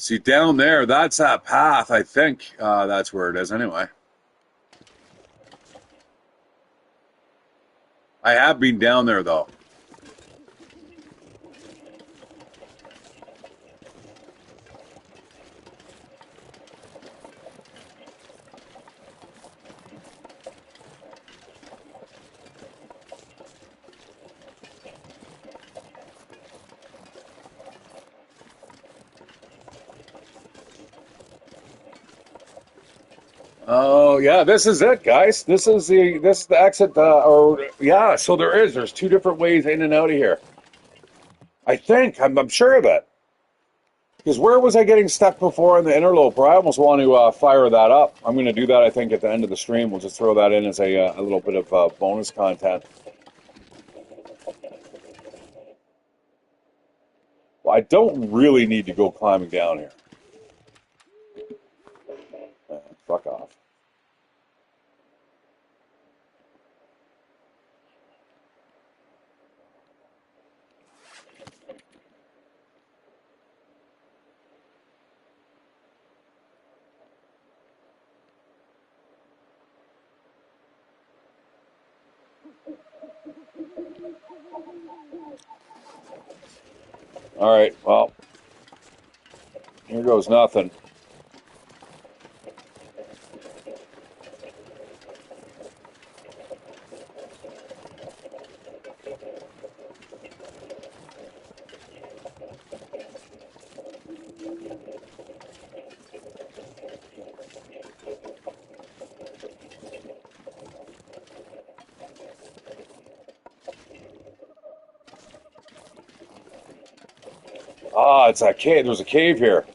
See, down there, that's that path. I think that's where it is anyway. I have been down there, though. Oh yeah, this is it, guys. This is the exit. Or yeah, so there's two different ways in and out of here. I think I'm sure of it. Because where was I getting stuck before in the interloper? I almost want to fire that up. I'm going to do that. I think at the end of the stream, we'll just throw that in as a little bit of bonus content. Well, I don't really need to go climbing down here. Fuck off. All right, well, here goes nothing. Ah, it's that cave. There's a cave here.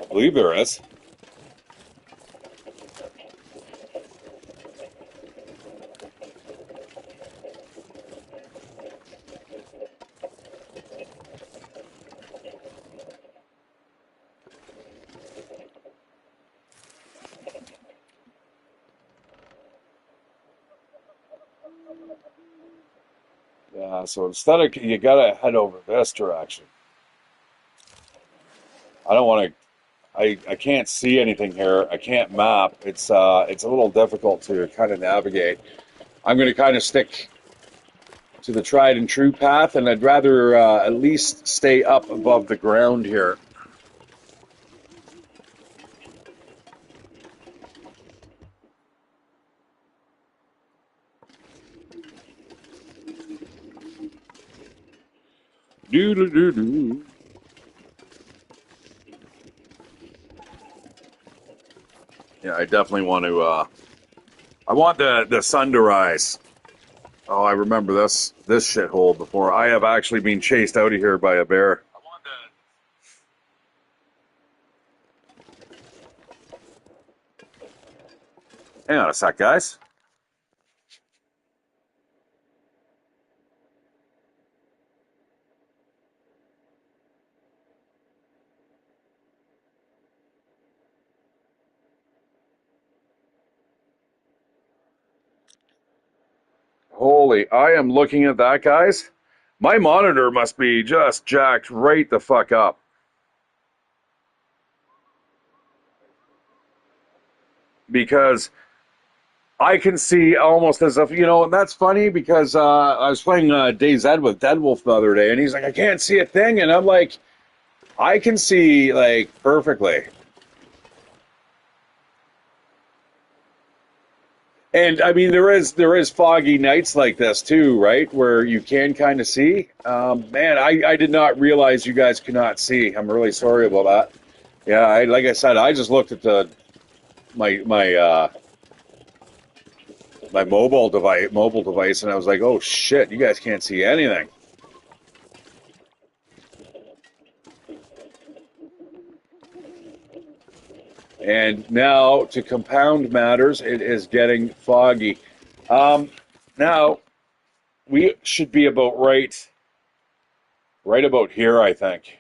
I believe there is. Yeah, so instead of you gotta head over this direction. I don't want to. I can't see anything here. I can't map. It's a little difficult to kind of navigate. I'm going to kind of stick to the tried and true path, and I'd rather at least stay up above the ground here. Doo doo doo doo. Yeah, I definitely want to. I want the sun to rise. Oh, I remember this shithole before. I have actually been chased out of here by a bear. Hang on a sec, guys. Holy, I am looking at that, guys. My monitor must be just jacked right the fuck up. Because I can see almost as if, and that's funny because I was playing DayZ with Deadwolf the other day, and he's like, I can't see a thing. And I'm like, I can see, like, perfectly. And I mean, there is foggy nights like this too, right? Where you can kind of see. Man, I did not realize you guys could not see. I'm really sorry about that. Yeah, like I said, I just looked at my mobile device, and I was like, oh shit, you guys can't see anything. And now, to compound matters, it is getting foggy. Now we should be about right about here, I think.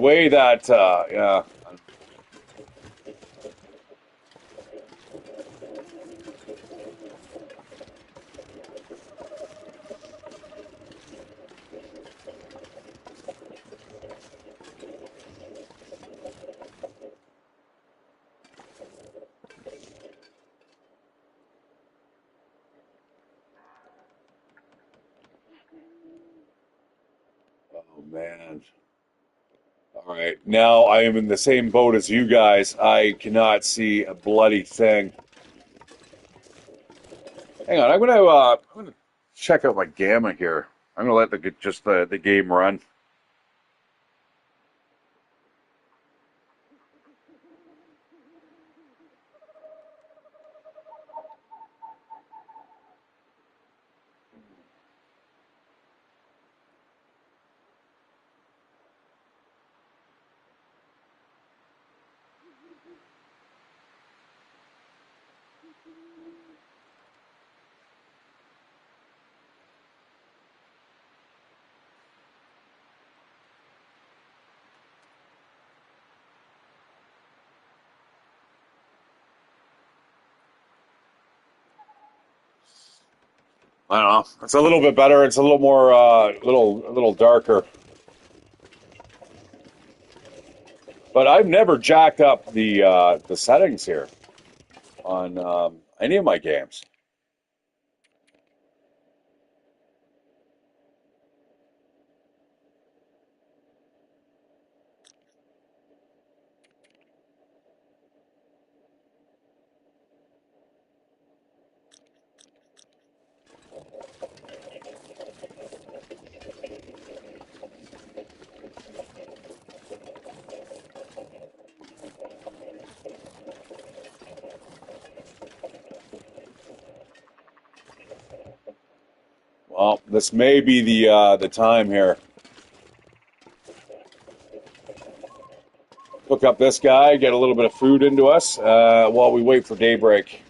way that, yeah. Oh, man. All right. Now I am in the same boat as you guys. I cannot see a bloody thing. Hang on. I'm gonna check out my gamma here. I'm gonna let the game run. I don't know. It's a little bit better. It's a little more, a little darker. But I've never jacked up the settings here on any of my games. Well, this may be the time here. Hook up this guy, get a little bit of food into us while we wait for daybreak.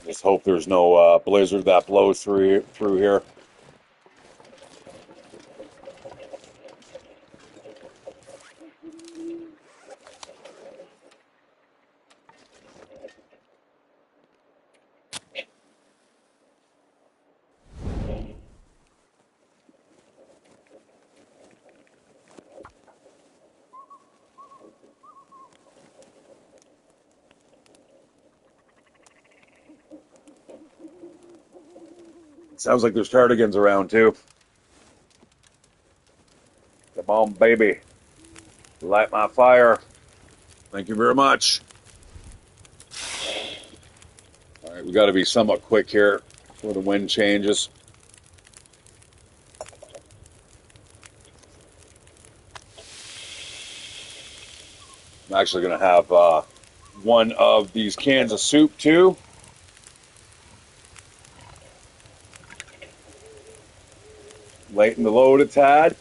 Just hope there's no blizzard that blows through here. Sounds like there's tardigans around too. Come on, baby. Light my fire. Thank you very much. All right, we got to be somewhat quick here before the wind changes. I'm actually going to have one of these cans of soup too. Lighten the load a tad.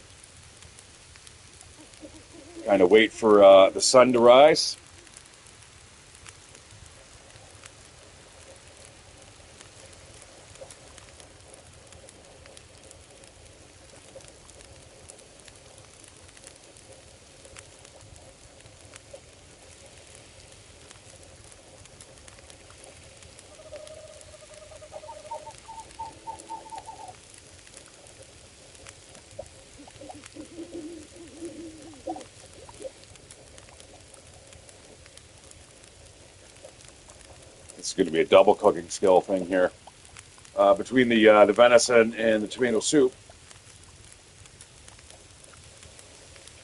Kind of wait for the sun to rise. It's going to be a double cooking skill thing here between the venison and the tomato soup.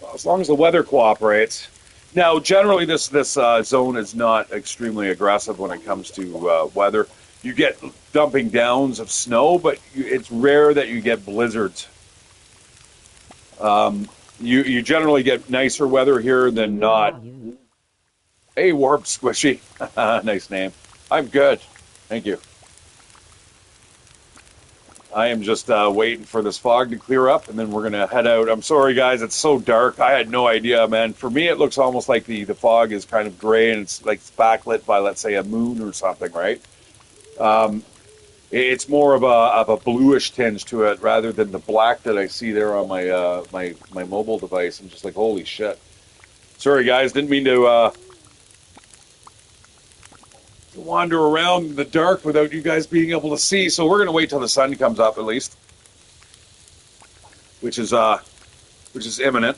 Well, as long as the weather cooperates. Now, generally, this zone is not extremely aggressive when it comes to weather. You get dumping downs of snow, but it's rare that you get blizzards. You generally get nicer weather here than not. Hey, Warp Squishy. Nice name. I'm good. Thank you. I am just waiting for this fog to clear up, and then we're gonna head out. I'm sorry, guys, it's so dark. I had no idea, man. For me, it looks almost like the fog is kind of gray, and it's like it's backlit by, let's say, a moon or something, right? Um, it's more of a bluish tinge to it rather than the black that I see there on my my mobile device. I'm just like, holy shit. Sorry, guys, didn't mean to wander around in the dark without you guys being able to see. So we're gonna wait till the sun comes up at least, which is imminent.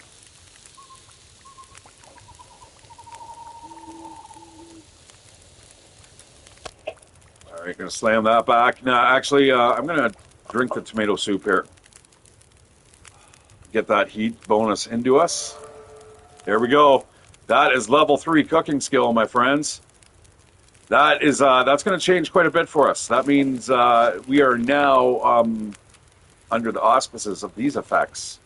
All right, gonna slam that back. Now, actually, I'm gonna drink the tomato soup here. Get that heat bonus into us. There we go. That is level 3 cooking skill, my friends. That is that's going to change quite a bit for us. That means we are now under the auspices of these effects.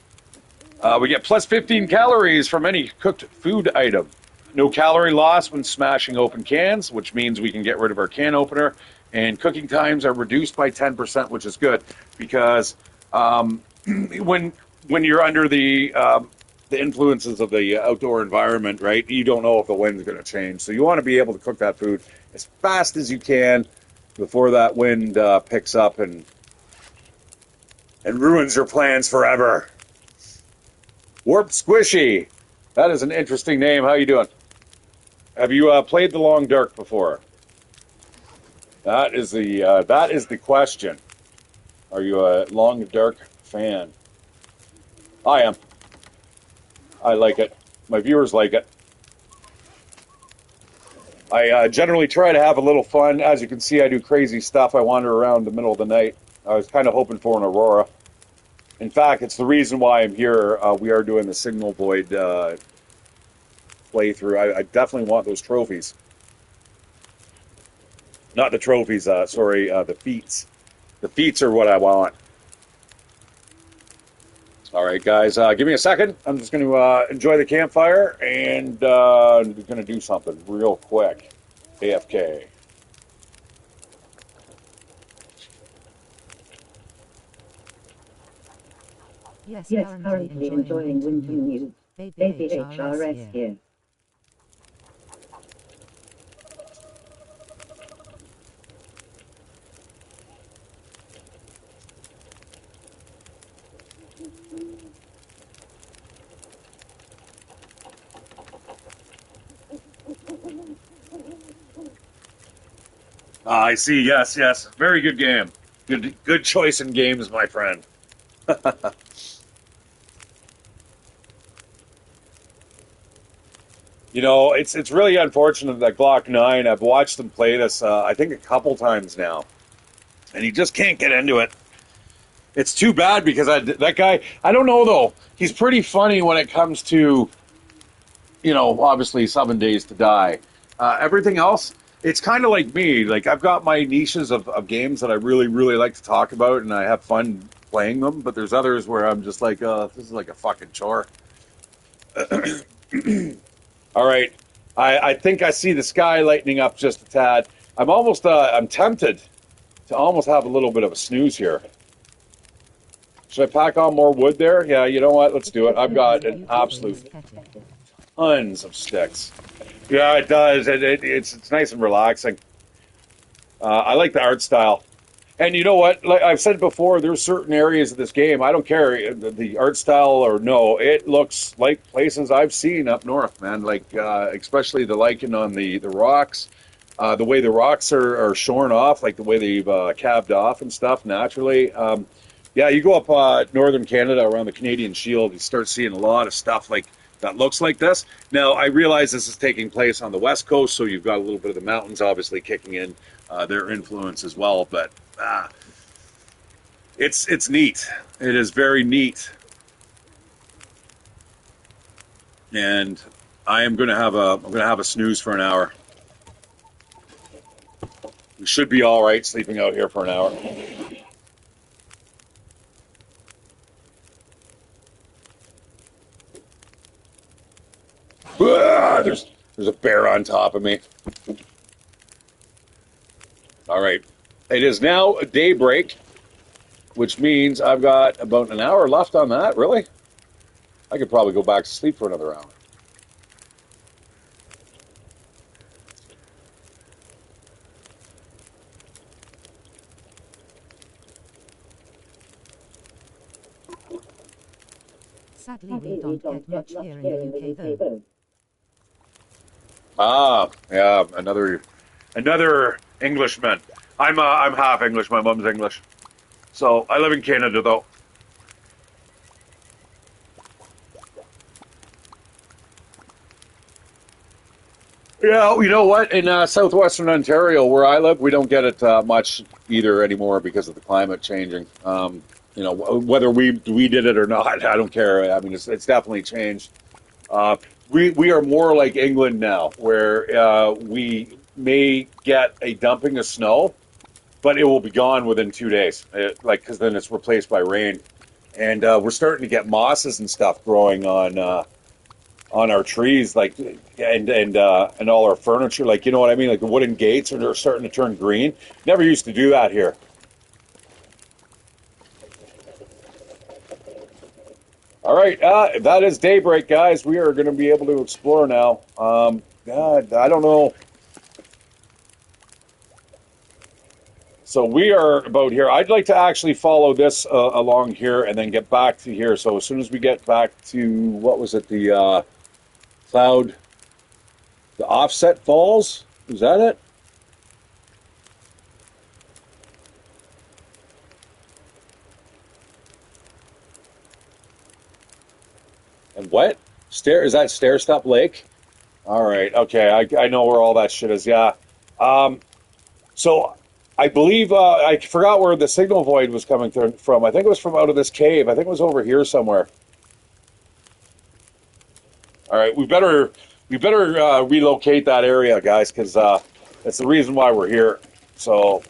We get plus 15 calories from any cooked food item. No calorie loss when smashing open cans, which means we can get rid of our can opener. And cooking times are reduced by 10%, which is good because when you're under the influences of the outdoor environment, right? You don't know if the wind's going to change, so you want to be able to cook that food as fast as you can before that wind picks up and ruins your plans forever. Warp Squishy, that is an interesting name. How you doing? Have you played the Long Dark before? That is the question. Are you a Long Dark fan? I am. I like it. My viewers like it. I generally try to have a little fun. As you can see, I do crazy stuff. I wander around in the middle of the night. I was kind of hoping for an aurora. In fact, it's the reason why I'm here. We are doing the Signal Void playthrough. I definitely want those trophies. Not the trophies, sorry, the feats. The feats are what I want. All right, guys, give me a second. I'm just going to enjoy the campfire, and I'm going to do something real quick. AFK. Yes, currently enjoying winter news. Baby HRS here. I see. Yes, yes. Very good game. Good choice in games, my friend. You know, it's really unfortunate that Glock 9, I've watched him play this, I think a couple times now, and he just can't get into it. It's too bad because that guy, I don't know though, he's pretty funny when it comes to, you know, obviously 7 Days to Die. Everything else, it's kind of like me. Like, I've got my niches of games that I really, really like to talk about, and I have fun playing them, but there's others where I'm just like, this is like a fucking chore. All right. I think I see the sky lightening up just a tad. I'm tempted to almost have a little bit of a snooze here. Should I pack on more wood there? Yeah, you know what? Let's do it. I've got an absolute tons of sticks. Yeah, it does. It's nice and relaxing. I like the art style. And you know what? Like I've said before, there's certain areas of this game, I don't care the art style or no, it looks like places I've seen up north, man. Like especially the lichen on the rocks, the way the rocks are shorn off, like the way they've calved off and stuff naturally. Yeah, you go up northern Canada around the Canadian Shield, you start seeing a lot of stuff like that looks like this. Now, I realize this is taking place on the West Coast, so you've got a little bit of the mountains obviously kicking in their influence as well, but it's neat. It is very neat, and I'm gonna have a snooze for an hour. We should be all right sleeping out here for an hour. There's a bear on top of me. All right, it is now daybreak. which means I've got about an hour left on that. Really? I could probably go back to sleep for another hour. Sadly, we don't get much here in the UK, though. Ah, yeah, another Englishman. I'm half English. My mom's English, so I live in Canada though. Yeah, you know what? In southwestern Ontario, where I live, we don't get it much either anymore because of the climate changing. You know, whether we did it or not, I don't care. I mean, it's definitely changed. Uh, we are more like England now, where we may get a dumping of snow, but it will be gone within 2 days. Because then it's replaced by rain, and we're starting to get mosses and stuff growing on our trees, like and all our furniture, like you know what I mean, like the wooden gates are starting to turn green. Never used to do that here. All right, that is daybreak, guys. We are going to be able to explore now. God, I don't know. So we are about here. I'd like to actually follow this along here and then get back to here. So as soon as we get back to what was it, the cloud, the offset falls? Is that it? And what? Stair is that Stair Step Lake? All right. Okay. I know where all that shit is. Yeah. Um, so I believe I forgot where the signal void was coming from. I think it was from out of this cave. I think it was over here somewhere. All right. We better relocate that area, guys, because that's the reason why we're here. So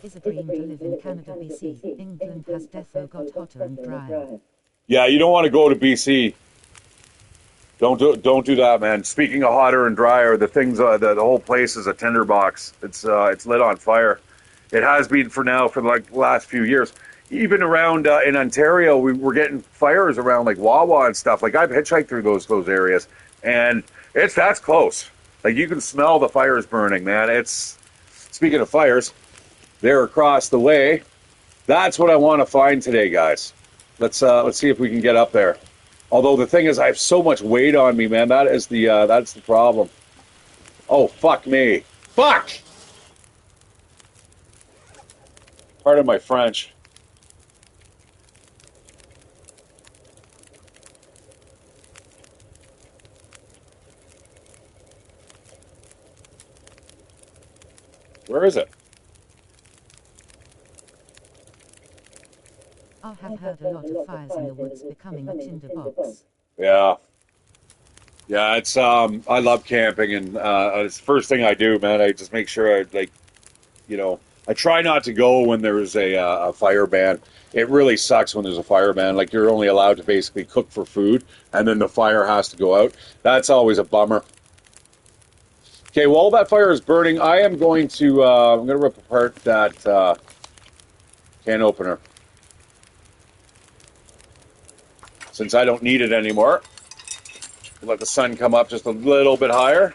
Is a dream to live in Canada, BC. England has defo got hotter and drier. yeah, you don't want to go to BC. Don't do that, man. Speaking of hotter and drier, the things the whole place is a tinderbox. It's lit on fire. It has been for now for like the last few years. Even around in Ontario, we were getting fires around like Wawa and stuff. Like I've hitchhiked through those areas, and that's close. Like you can smell the fires burning, man. It's speaking of fires, they're across the way. That's what I want to find today, guys. Let's see if we can get up there. Although the thing is, I have so much weight on me, man. That's the problem. Oh fuck me, fuck. Pardon my French. Where is it? I have heard a lot of fires in the woods becoming a tinderbox. Yeah, yeah. It's I love camping, and it's the first thing I do, man. I just make sure I like, you know, I try not to go when there's a fire ban. It really sucks when there's a fire ban. Like you're only allowed to basically cook for food, and then the fire has to go out. That's always a bummer. Okay, while that fire is burning, I am going to I'm going to rip apart that can opener since I don't need it anymore. Let the sun come up just a little bit higher.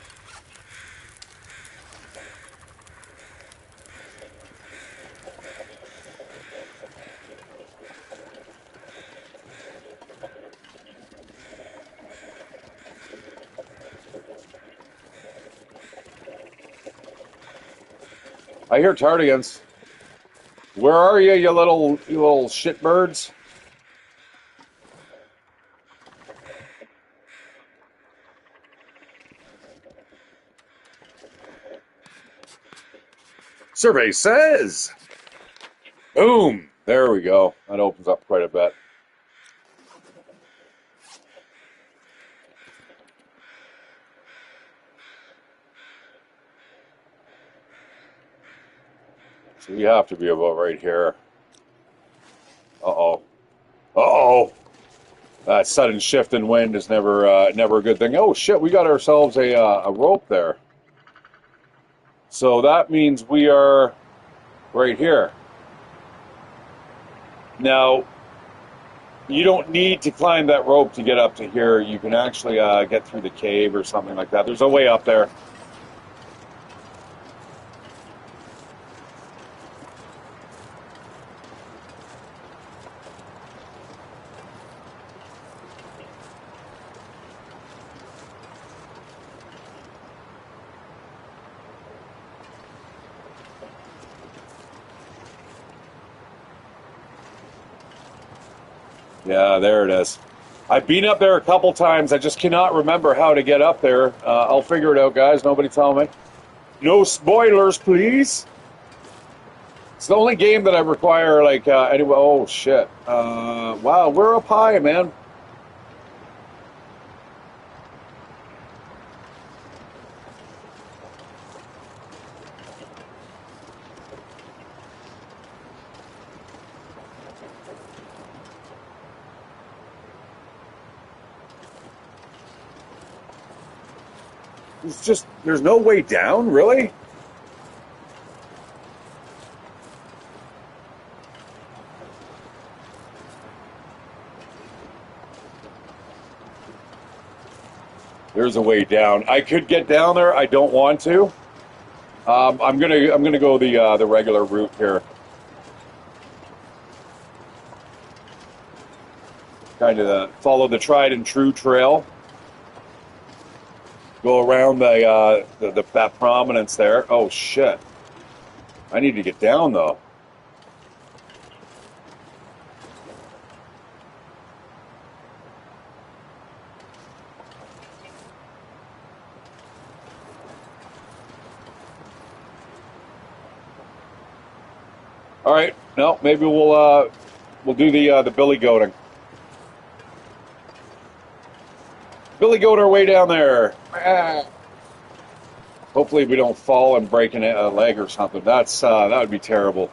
I hear tardigans. Where are you, you little shitbirds? Survey says. Boom. There we go. That opens up quite a bit. So we have to be about right here. Uh-oh. Uh-oh. That sudden shift in wind is never a good thing. Oh shit, we got ourselves a rope there. So that means we are right here. Now, you don't need to climb that rope to get up to here. You can actually get through the cave or something like that. There's a way up there. Yeah, there it is. I've been up there a couple times. I just cannot remember how to get up there. I'll figure it out, guys. Nobody tell me. No spoilers, please. It's the only game that I require, like, anyway. Oh, shit. Wow, we're up high, man. It's just, there's no way down, really? There's a way down. I could get down there. I don't want to. I'm gonna go the regular route here. Kind of follow the tried and true trail. Go around that prominence there. Oh shit! I need to get down though. All right. No, maybe we'll do the billy goating. Billy goat our way down there. Ah. Hopefully we don't fall and break a leg or something. That would be terrible.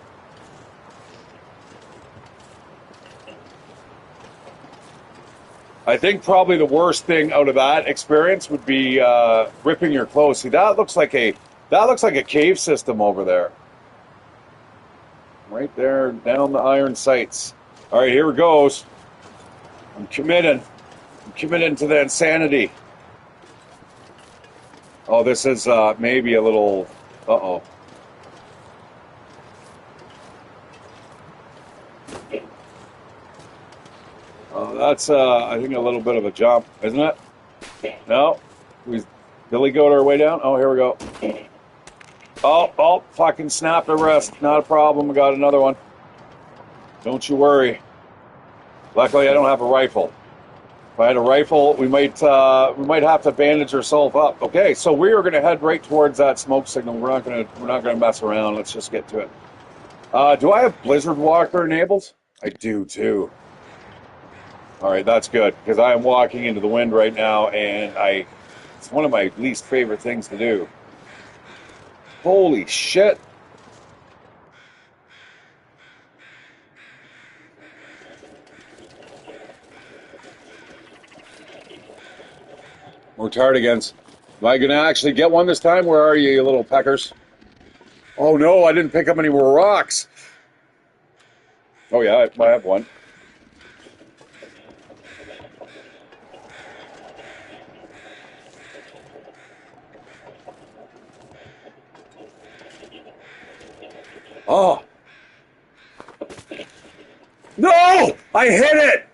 I think probably the worst thing out of that experience would be ripping your clothes. See, that looks like a cave system over there. Right there, down the iron sights. All right, here it goes. I'm committing to the insanity. Oh, this is maybe a little. Uh-oh. Oh, that's I think a little bit of a jump, isn't it? No, we Billy goat our way down. Oh, here we go. Oh, fucking snapped a wrist. Not a problem. We got another one. Don't you worry. Luckily, I don't have a rifle. If I had a rifle, we might have to bandage ourselves up. Okay, so we are going to head right towards that smoke signal. We're not going to mess around. Let's just get to it. Do I have Blizzard Walker enabled? I do too. All right, that's good because I am walking into the wind right now, and it's one of my least favorite things to do. Holy shit! We're tardigans. Am I going to actually get one this time? Where are you, you little peckers? Oh no, I didn't pick up any more rocks. Oh yeah, I have one. Oh. No! I hit it!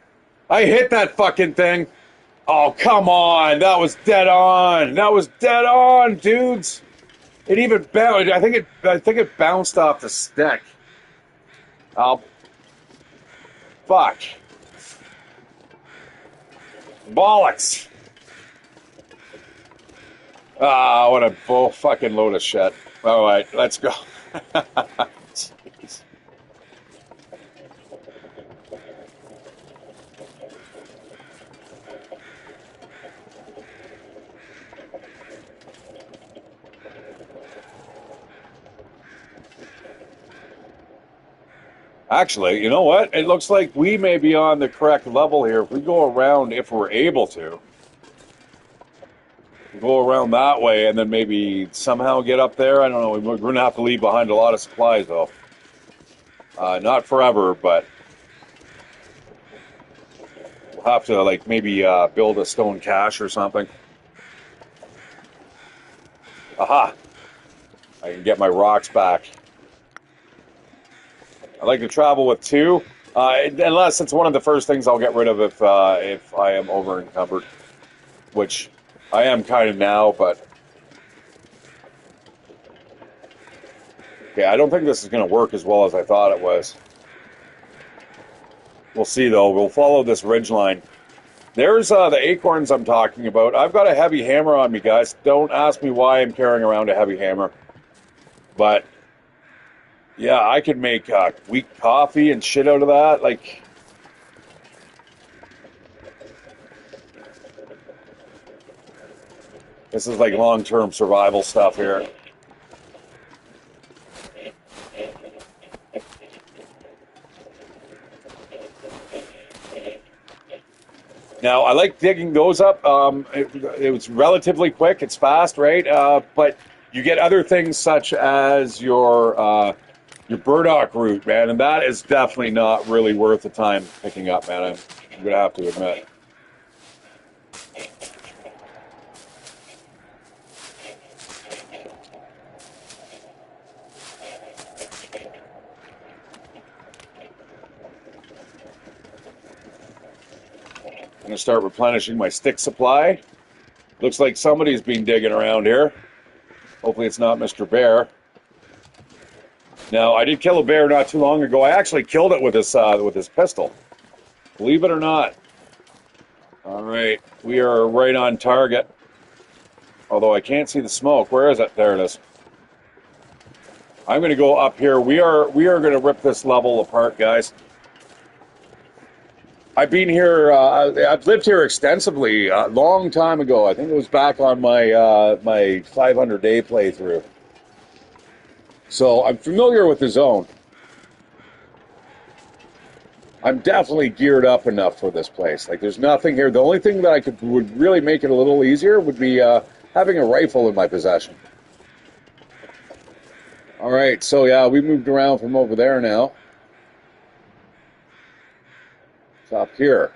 I hit that fucking thing. Oh, come on. That was dead on. That was dead on, dudes. It even bounced. I think it bounced off the stick. Oh, fuck. Bollocks. Ah, what a bull fucking load of shit. All right, let's go. Jeez. Actually, you know what? It looks like we may be on the correct level here. If we go around, if we're able to. go around that way and then maybe somehow get up there. I don't know. We're going to have to leave behind a lot of supplies, though. Not forever, but we'll have to, like, maybe build a stone cache or something. Aha! I can get my rocks back. I like to travel with two, unless it's one of the first things I'll get rid of if I am over encumbered, which I am kind of now. But okay, I don't think this is going to work as well as I thought it was. We'll see, though. We'll follow this ridge line. There's the acorns I'm talking about. I've got a heavy hammer on me, guys. Don't ask me why I'm carrying around a heavy hammer, but yeah, I could make weak coffee and shit out of that. Like, this is like long-term survival stuff here. Now, I like digging those up. It was relatively quick. It's fast, right? But you get other things such as your burdock root, man, and that is definitely not really worth the time picking up, man. I'm going to have to admit. I'm going to start replenishing my stick supply. Looks like somebody's been digging around here. Hopefully it's not Mr. Bear. Now, I did kill a bear not too long ago. I actually killed it with this pistol. Believe it or not. All right, we are right on target. Although I can't see the smoke. Where is it? There it is. I'm going to go up here. We are going to rip this level apart, guys. I've been here. I've lived here extensively a long time ago. I think it was back on my my 500-day playthrough. So I'm familiar with the zone. I'm definitely geared up enough for this place. Like, there's nothing here. The only thing that would really make it a little easier would be having a rifle in my possession. All right, so yeah, we moved around from over there now. It's up here.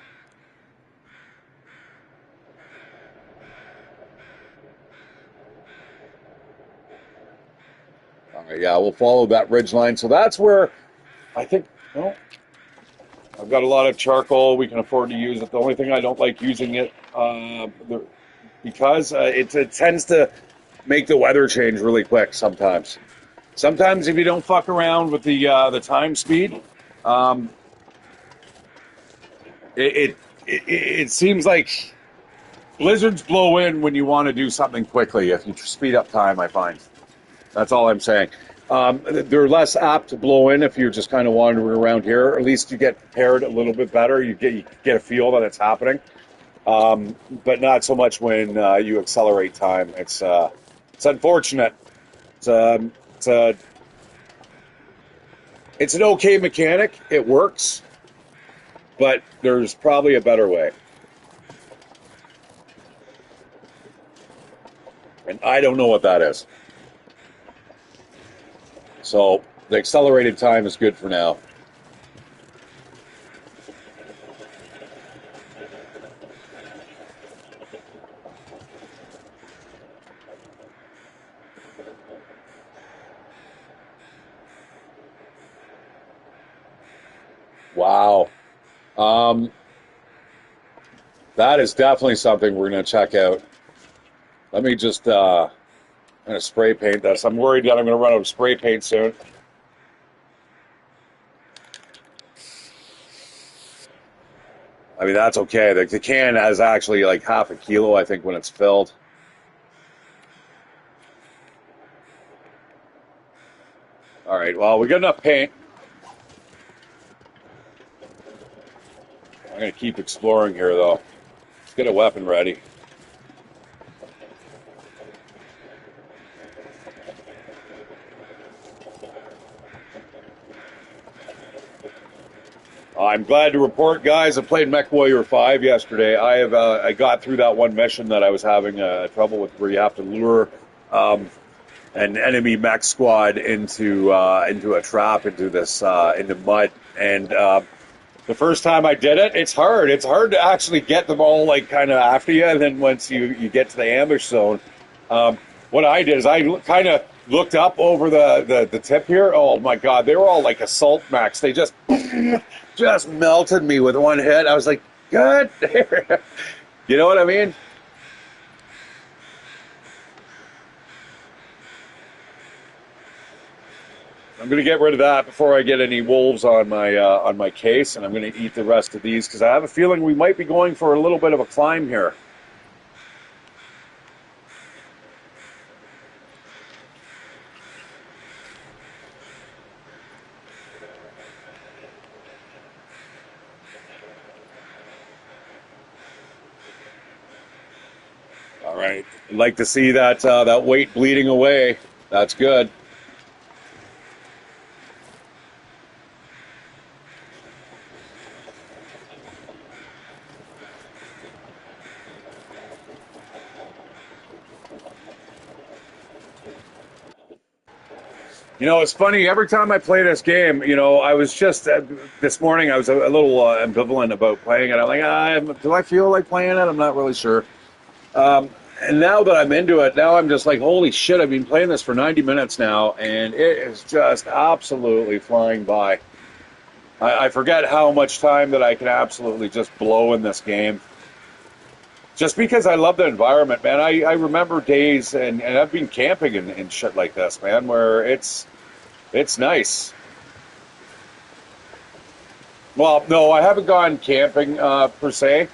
All right, yeah, we'll follow that ridge line. So that's where I think, well, I've got a lot of charcoal. We can afford to use it. The only thing I don't like using it because it tends to make the weather change really quick sometimes. Sometimes if you don't fuck around with the time speed, um, it seems like blizzards blow in when you want to do something quickly. If you speed up time, I find. That's all I'm saying. They're less apt to blow in if you're just kind of wandering around here. At least you get prepared a little bit better. You get a feel that it's happening, but not so much when you accelerate time. It's unfortunate. It's it's an okay mechanic. It works, but there's probably a better way. And I don't know what that is. So the accelerated time is good for now. Wow. That is definitely something we're going to check out. Let me just kind of spray paint this. I'm worried that I'm going to run out of spray paint soon. I mean, that's okay. The can has actually like half a kilo, I think, when it's filled. All right, well, we got enough paint. I'm going to keep exploring here, though. Let's get a weapon ready. I'm glad to report, guys. I played Mech Warrior 5 yesterday. I got through that one mission that I was having trouble with, where you have to lure um, an enemy mech squad into a trap, into mud. And the first time I did it, it's hard. It's hard to actually get them all like kind of after you. And then once you get to the ambush zone, um, what I did is I kind of looked up over the tip here. Oh my God, they were all like assault mechs. They just melted me with one hit. I was like, good. You know what I mean? I'm gonna get rid of that before I get any wolves on my case, and I'm gonna eat the rest of these because I have a feeling we might be going for a little bit of a climb here. All right, I'd like to see that weight bleeding away. That's good. You know, it's funny. Every time I play this game, I was just this morning. I was a little ambivalent about playing it. I'm like, do I feel like playing it? I'm not really sure. And now that I'm into it, now I'm just like, holy shit! I've been playing this for 90 minutes now, and it is just absolutely flying by. I forget how much time that I can absolutely just blow in this game. Just because I love the environment, man. I remember days, and I've been camping and shit like this, man, where it's nice. Well, no, I haven't gone camping per se,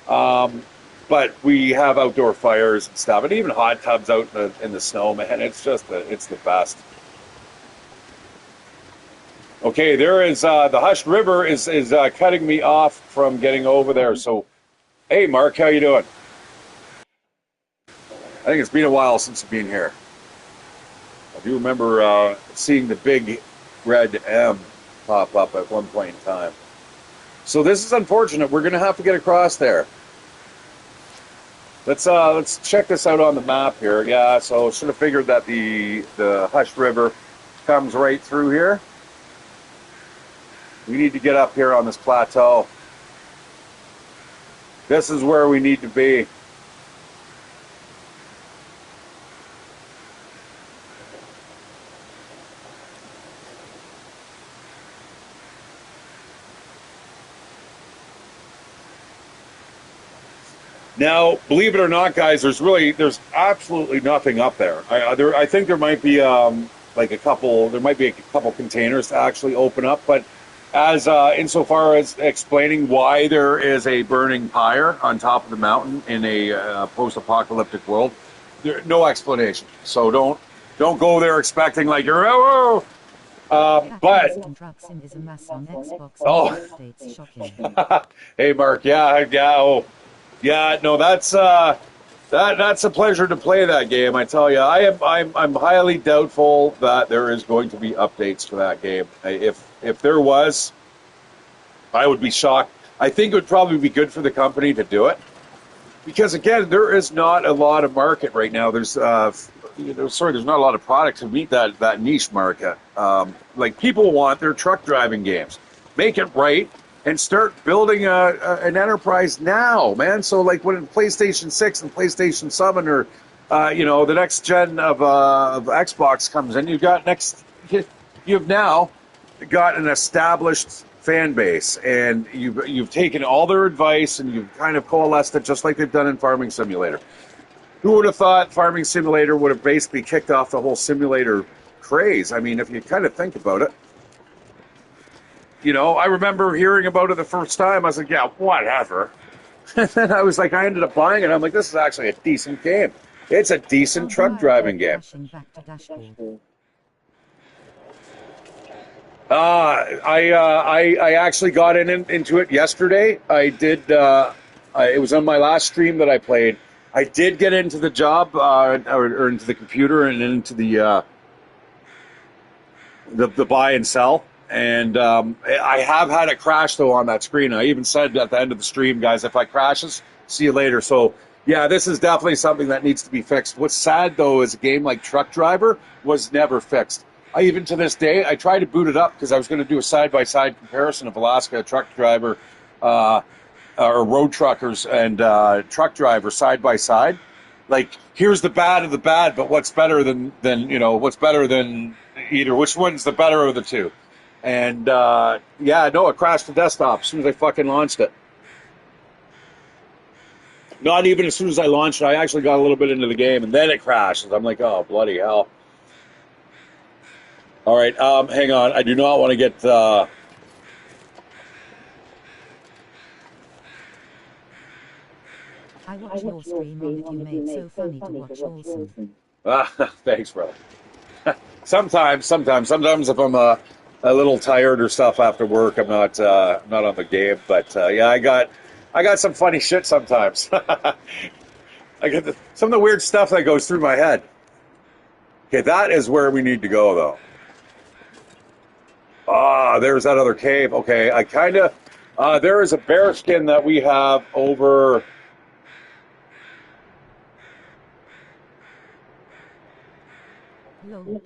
um, but we have outdoor fires and stuff, and even hot tubs out in the snow, man. It's the best. Okay, there is the Hushed River is cutting me off from getting over there. So, hey, Mark, how you doing? I think it's been a while since you've been here. I do remember seeing the big red M pop up at one point in time. So this is unfortunate. We're going to have to get across there. Let's check this out on the map here. Yeah, so should have figured that the Hushed River comes right through here. We need to get up here on this plateau. This is where we need to be. Now, believe it or not, guys, there's absolutely nothing up there. I think there might be there might be a couple containers to actually open up, but as insofar as explaining why there is a burning pyre on top of the mountain in a post-apocalyptic world, no explanation. So don't go there expecting like you're but Is a mass on Xbox oh, updates shocking. hey Mark, yeah, no, that's a pleasure to play that game. I tell you, I'm highly doubtful that there is going to be updates to that game. If there was, I would be shocked. I think it would probably be good for the company to do it because again, there is not a lot of market right now. There's there's not a lot of product to meet that niche market. Like people want their truck driving games. Make it right and start building an enterprise now, man. So like when PlayStation 6 and PlayStation 7 or the next gen of Xbox comes in, you've now got an established fan base, and you've taken all their advice and you've kind of coalesced it just like they've done in Farming Simulator. Who would have thought Farming Simulator would have basically kicked off the whole simulator craze? I mean, if you kind of think about it. I remember hearing about it the first time. I was like, yeah, whatever. And then I ended up buying it. I'm like, this is actually a decent game. It's a decent truck driving game. I actually got into it yesterday. I did. It was on my last stream that I played. I did get into the job, or into the computer and into the buy and sell. And I have had it crash though on that screen. I even said at the end of the stream, guys, if I crashes, see you later. So yeah, this is definitely something that needs to be fixed. What's sad though is a game like Truck Driver was never fixed. I even to this day, I tried to boot it up because I was going to do a side-by-side comparison of Alaska Truck Driver or road truckers and truck drivers side by side. Like, here's the bad of the bad, but what's better than what's better than either? Which one's the better of the two? And yeah, no, it crashed the desktop as soon as I fucking launched it. Not even as soon as I launched it, I actually got a little bit into the game, and then it crashes. I'm like, oh, bloody hell. All right, hang on. I do not want to get... I watch your stream on it, you make so funny to watch also. Thanks, brother. Sometimes if I'm a little tired or stuff after work, I'm not on the game. But yeah, I got some funny shit sometimes. I get some of the weird stuff that goes through my head. Okay, that is where we need to go, though. Ah, there's that other cave. Okay, I kind of... there is a bear skin that we have over... Lol.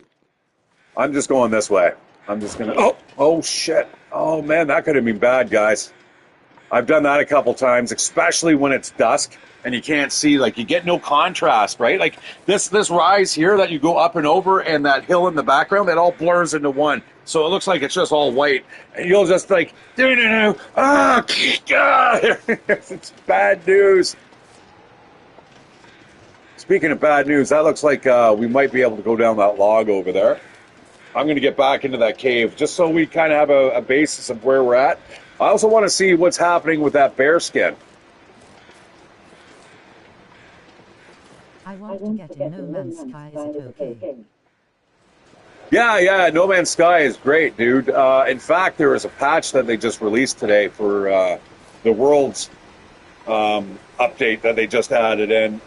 I'm just going this way. I'm just going to... Oh, shit. Oh, man, that could have been bad, guys. I've done that a couple times, especially when it's dusk and you can't see, like, you get no contrast, right? Like, this rise here that you go up and over and that hill in the background, it all blurs into one. So it looks like it's just all white. And you'll just, like, it's bad news. Speaking of bad news, that looks like we might be able to go down that log over there. I'm going to get back into that cave just so we kind of have a basis of where we're at. I also want to see what's happening with that bear skin. I want to get in No Man's Sky, is it okay? Yeah, No Man's Sky is great, dude. In fact, there was a patch that they just released today for the world's update that they just added in.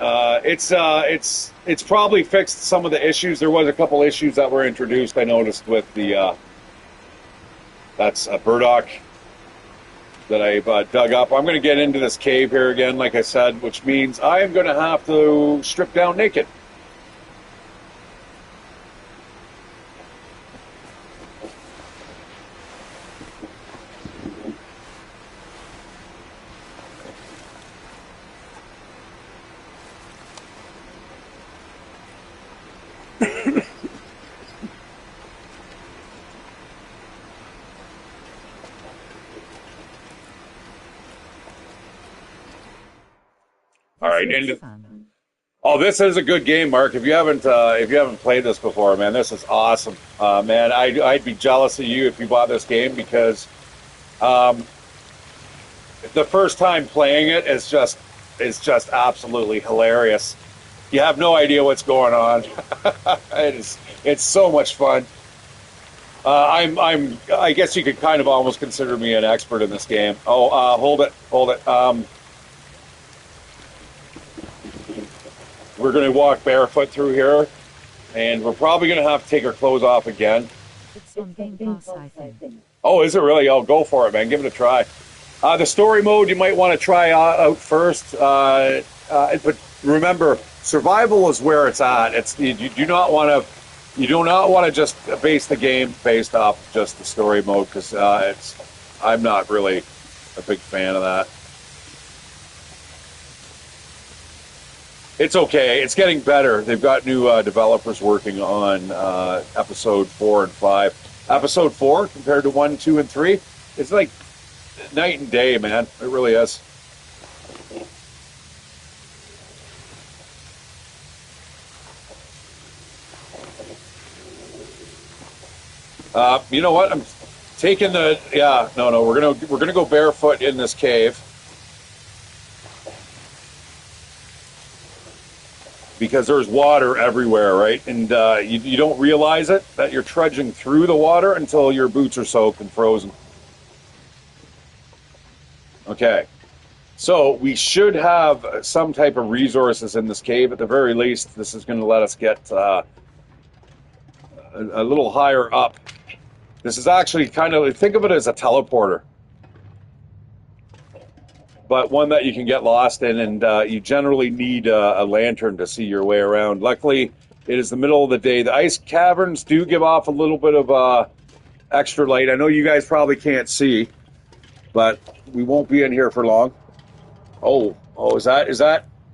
It's probably fixed some of the issues. There was a couple issues that were introduced, I noticed, with the that's a burdock that I've dug up. I'm going to get into this cave here again, like I said, which means I am going to have to strip down naked. All right, this is a good game, Mark. If you haven't played this before, man, this is awesome. Man, I'd be jealous of you if you bought this game because the first time playing it is just absolutely hilarious. You have no idea what's going on. It's so much fun. I guess you could kind of almost consider me an expert in this game. Oh, hold it. We're going to walk barefoot through here, and we're probably going to have to take our clothes off again. It's on Game Pass, I think. Oh, is it really? Oh, go for it, man. Give it a try. The story mode you might want to try out first, but remember, survival is where it's at. You do not want to just base the game based off just the story mode because I'm not really a big fan of that. It's okay. It's getting better. They've got new developers working on episode 4 and 5. Episode 4 compared to 1, 2, and 3, it's like night and day, man. It really is. You know what? I'm taking the no. We're gonna go barefoot in this cave. Because there's water everywhere, right? And you don't realize it, that you're trudging through the water until your boots are soaked and frozen. Okay. So we should have some type of resources in this cave. At the very least, this is going to let us get a little higher up This is actually kind of, think of it as a teleporter, but one that you can get lost in, and you generally need a lantern to see your way around. Luckily, it is the middle of the day. The ice caverns do give off a little bit of extra light. I know you guys probably can't see, but we won't be in here for long. Oh, is that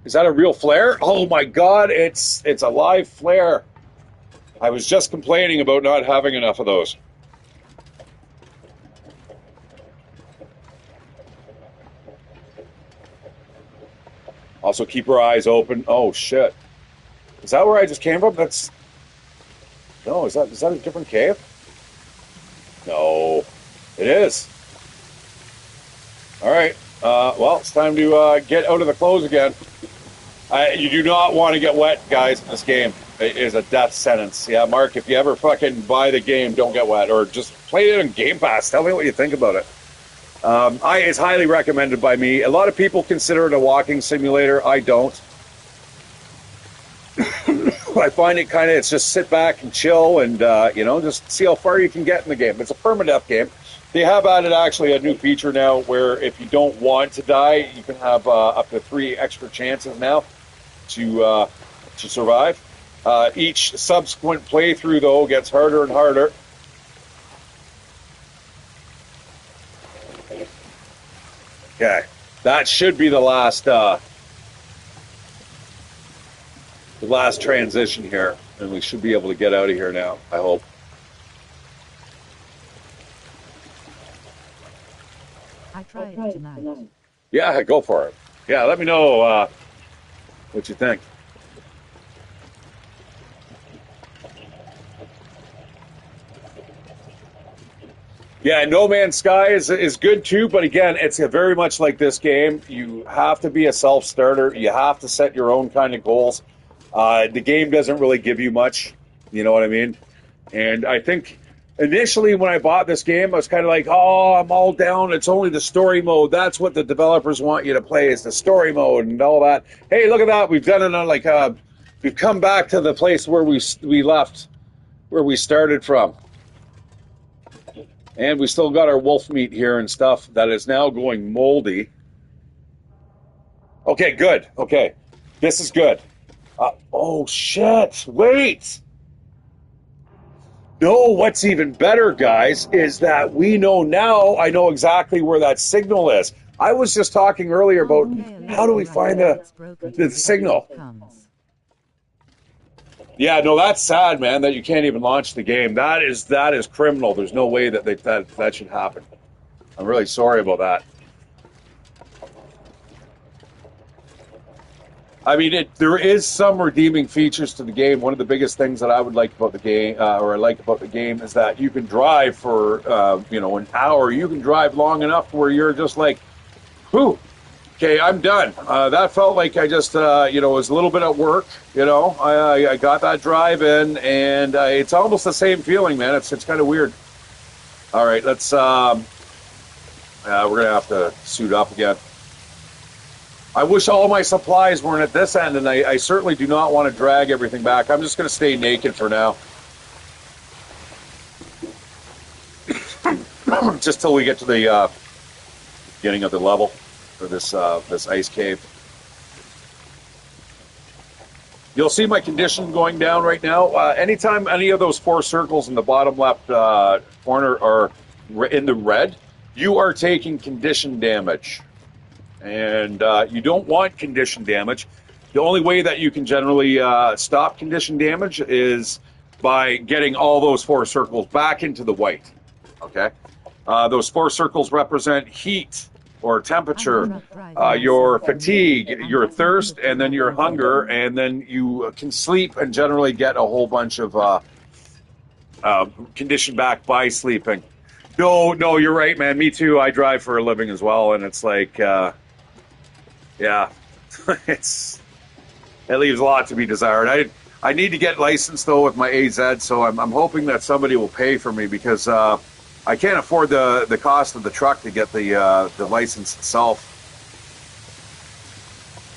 a real flare? Oh my God, it's a live flare. I was just complaining about not having enough of those. Also, keep our eyes open. Oh shit! Is that where I just came from? No. Is that a different cave? No, it is. All right. Well, it's time to get out of the clothes again. You do not want to get wet, guys, in this game. It is a death sentence. Yeah, Mark, if you ever fucking buy the game, don't get wet. Or just play it on Game Pass. Tell me what you think about it. It's highly recommended by me. A lot of people consider it a walking simulator. I don't. I find it's just sit back and chill and, just see how far you can get in the game. It's a permadeath game. They have added actually a new feature now where if you don't want to die, you can have up to 3 extra chances now to survive. Each subsequent playthrough, though, gets harder and harder. Okay, that should be the last transition here, and we should be able to get out of here now, I hope. I tried it tonight. Yeah, go for it. Yeah, let me know what you think. Yeah, No Man's Sky is good too, but again, it's very much like this game. You have to be a self-starter. You have to set your own kind of goals. The game doesn't really give you much, you know what I mean? And I think initially when I bought this game, I was kind of like, oh, I'm all down. It's only the story mode. That's what the developers want you to play, is the story mode and all that. Hey, look at that. We've done it on we've come back to the place where we left, where we started from. And we still got our wolf meat here and stuff that is now going moldy. Okay, good. Okay, this is good. Oh, shit. Wait. No, what's even better, guys, is that we know now, I know exactly where that signal is. I was just talking earlier about how do we find the signal. Yeah, no, that's sad, man, that you can't even launch the game. That is criminal. There's no way that that should happen. I'm really sorry about that. I mean, there is some redeeming features to the game. One of the biggest things that I would like about the game, or I like about the game, is that you can drive for, an hour. You can drive long enough where you're just like, whew, okay, I'm done. That felt like I just, was a little bit at work. I got that drive in, and it's almost the same feeling, man. It's kind of weird. All right, let's. We're gonna have to suit up again. I wish all my supplies weren't at this end, and I certainly do not want to drag everything back. I'm just going to stay naked for now. Just till we get to the beginning of the level for this ice cave. You'll see my condition going down right now. Anytime any of those 4 circles in the bottom left corner are in the red, you are taking condition damage. And you don't want condition damage. The only way that you can generally stop condition damage is by getting all those 4 circles back into the white. Okay? Those 4 circles represent heat or temperature, your fatigue, your thirst, and then your hunger, and then you can sleep and generally get a whole bunch of condition back by sleeping. No, you're right, man. Me too. I drive for a living as well, and it's like... yeah, it leaves a lot to be desired. I need to get licensed though with my AZ, so I'm hoping that somebody will pay for me because I can't afford the cost of the truck to get the license itself.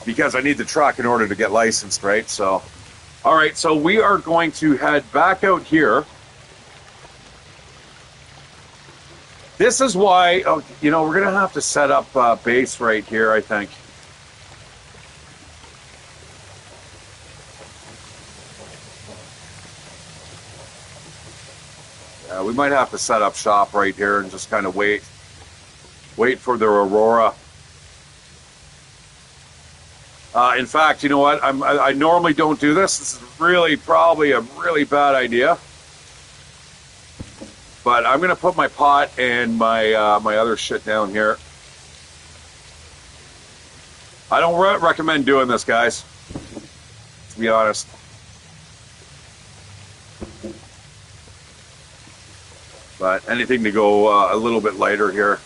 Because I need the truck in order to get licensed, right? So, all right, so we are going to head back out here. This is why, oh, you know, we're going to have to set up base right here, I think. We might have to set up shop right here and just kind of wait for the Aurora. In fact, you know what? I normally don't do this. This is really probably a really bad idea. But I'm going to put my pot and my other shit down here. I don't recommend doing this, guys, to be honest. But anything to go a little bit lighter here.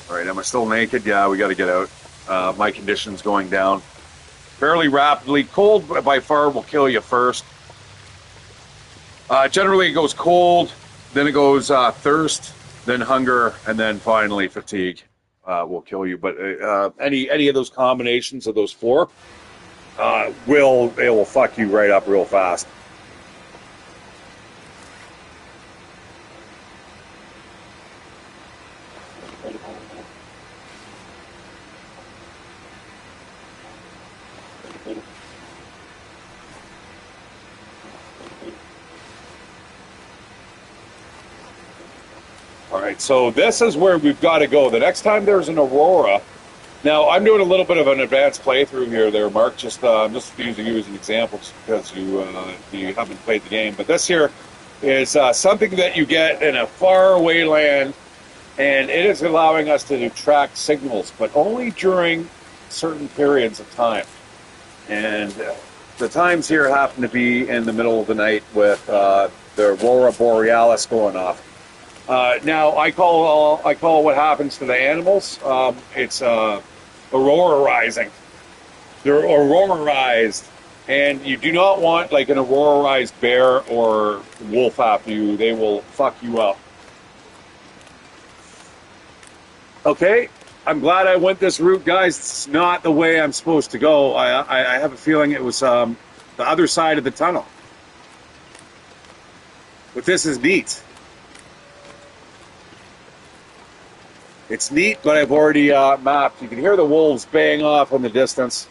All right, am I still naked? Yeah, we got to get out. My condition's going down fairly rapidly. Cold by far will kill you first. Generally, it goes cold, then it goes thirst, then hunger, and then finally fatigue will kill you. But any of those combinations of those four will fuck you right up real fast. All right, so this is where we've got to go. The next time there's an Aurora, now I'm doing a little bit of an advanced playthrough here, there, Mark. I'm just using you as an example, just because you haven't played the game. But this here is something that you get in a faraway land, and it is allowing us to track signals, but only during certain periods of time. And the times here happen to be in the middle of the night with the Aurora Borealis going off. Now, I call what happens to the animals, it's aurora rising. They're aurorized, and you do not want like an aurorized bear or wolf after you. They will fuck you up. Okay, I'm glad I went this route, guys. It's not the way I'm supposed to go. I have a feeling it was the other side of the tunnel. But this is neat. It's neat, but I've already mapped. You can hear the wolves baying off in the distance.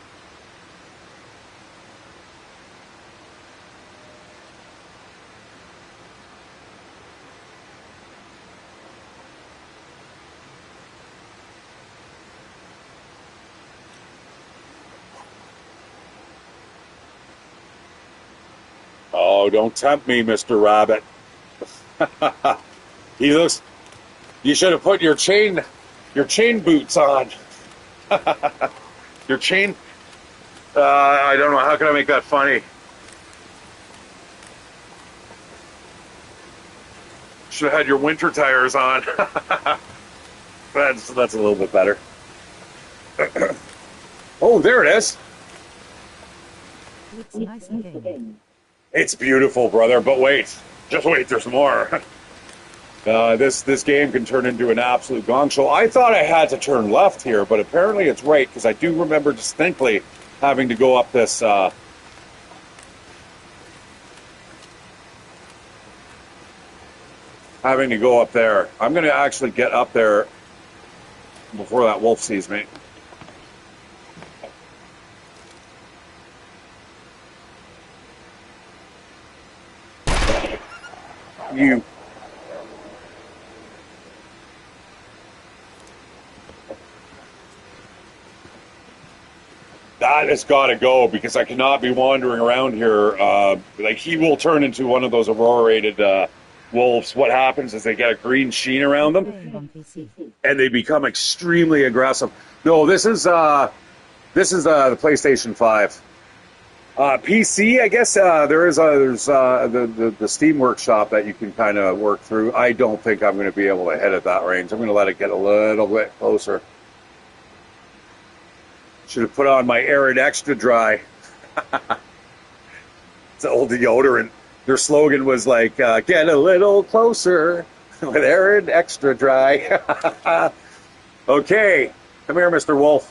Oh, don't tempt me, Mr. Rabbit. He looks... You should have put your chain boots on. Your chain. I don't know. How can I make that funny? Should have had your winter tires on. That's a little bit better. Oh, there it is. It's nice again. It's beautiful, brother. But wait, just wait. There's more. This game can turn into an absolute gong show. I thought I had to turn left here, but apparently it's right, because I do remember distinctly having to go up this... having to go up there. I'm going to actually get up there before that wolf sees me. You... That has got to go, because I cannot be wandering around here. Like, he will turn into one of those aurorated wolves. What happens is they get a green sheen around them, and they become extremely aggressive. No, this is the PlayStation 5. PC, I guess there's the Steam Workshop that you can kind of work through. I don't think I'm going to be able to hit at that range. I'm going to let it get a little bit closer. Should have put on my Arid Extra Dry. It's an old deodorant. Their slogan was like, get a little closer with Arid Extra Dry. Okay, come here, Mr. Wolf.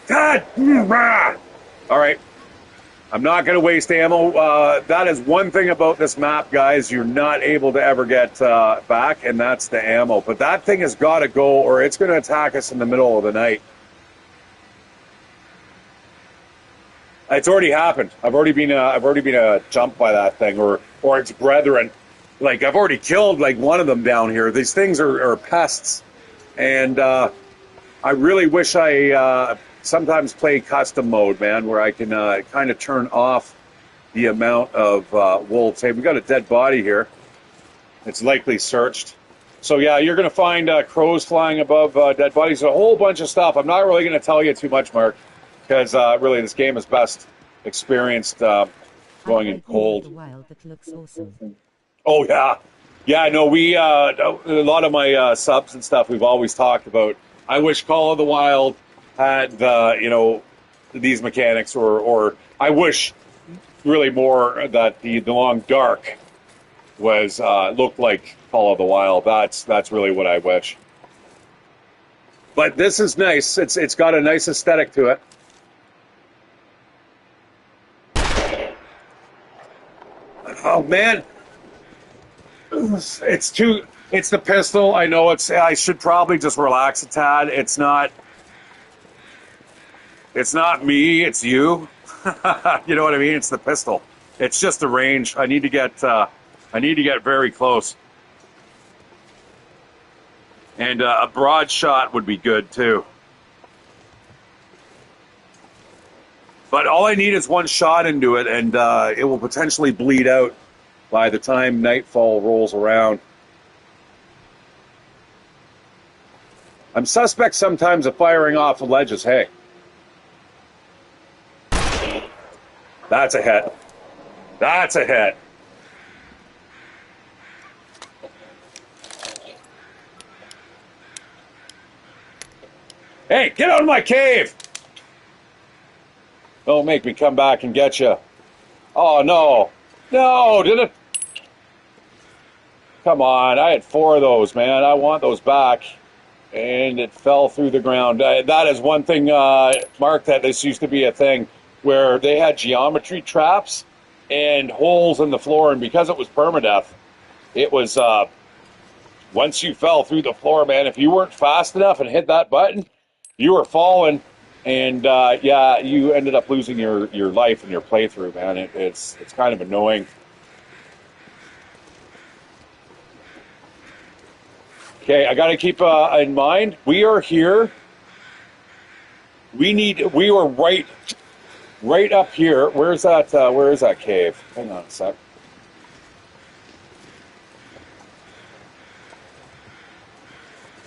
God! All right. I'm not going to waste ammo. That is one thing about this map, guys. You're not able to ever get back, and that's the ammo. But that thing has got to go, or it's going to attack us in the middle of the night. It's already happened. I've already been jumped by that thing, or its brethren. Like, I've already killed like one of them down here. These things are pests, and I really wish I sometimes play custom mode, man, where I can kind of turn off the amount of wolves. Hey, we got a dead body here. It's likely searched. So yeah, you're going to find crows flying above dead bodies. A whole bunch of stuff. I'm not really going to tell you too much, Mark, because really this game is best experienced going in cold. Wild, that looks awesome. Oh yeah, yeah. No, we a lot of my subs and stuff. We've always talked about. I wish Call of the Wild had these mechanics, or I wish really more that the Long Dark was looked like Call of the Wild. That's really what I wish. But this is nice. It's got a nice aesthetic to it. Oh man, it's the pistol. I know I should probably just relax a tad. It's not me, it's you. You know what I mean? It's the pistol. It's just the range. I need to get very close. And a broad shot would be good too. But all I need is one shot into it, and it will potentially bleed out by the time nightfall rolls around. I'm suspect sometimes of firing off the ledges. Hey. That's a hit. That's a hit. Hey, get out of my cave! Don't make me come back and get you. Oh, no. No, did it? Come on, I had 4 of those, man. I want those back. And it fell through the ground. That is one thing, Mark, that this used to be a thing where they had geometry traps and holes in the floor, and because it was permadeath, it was, once you fell through the floor, man, if you weren't fast enough and hit that button, you were falling, and yeah, you ended up losing your life and your playthrough, man. It's kind of annoying. Okay, I got to keep in mind, we are here. We were right up here. Where is that cave? Hang on a sec.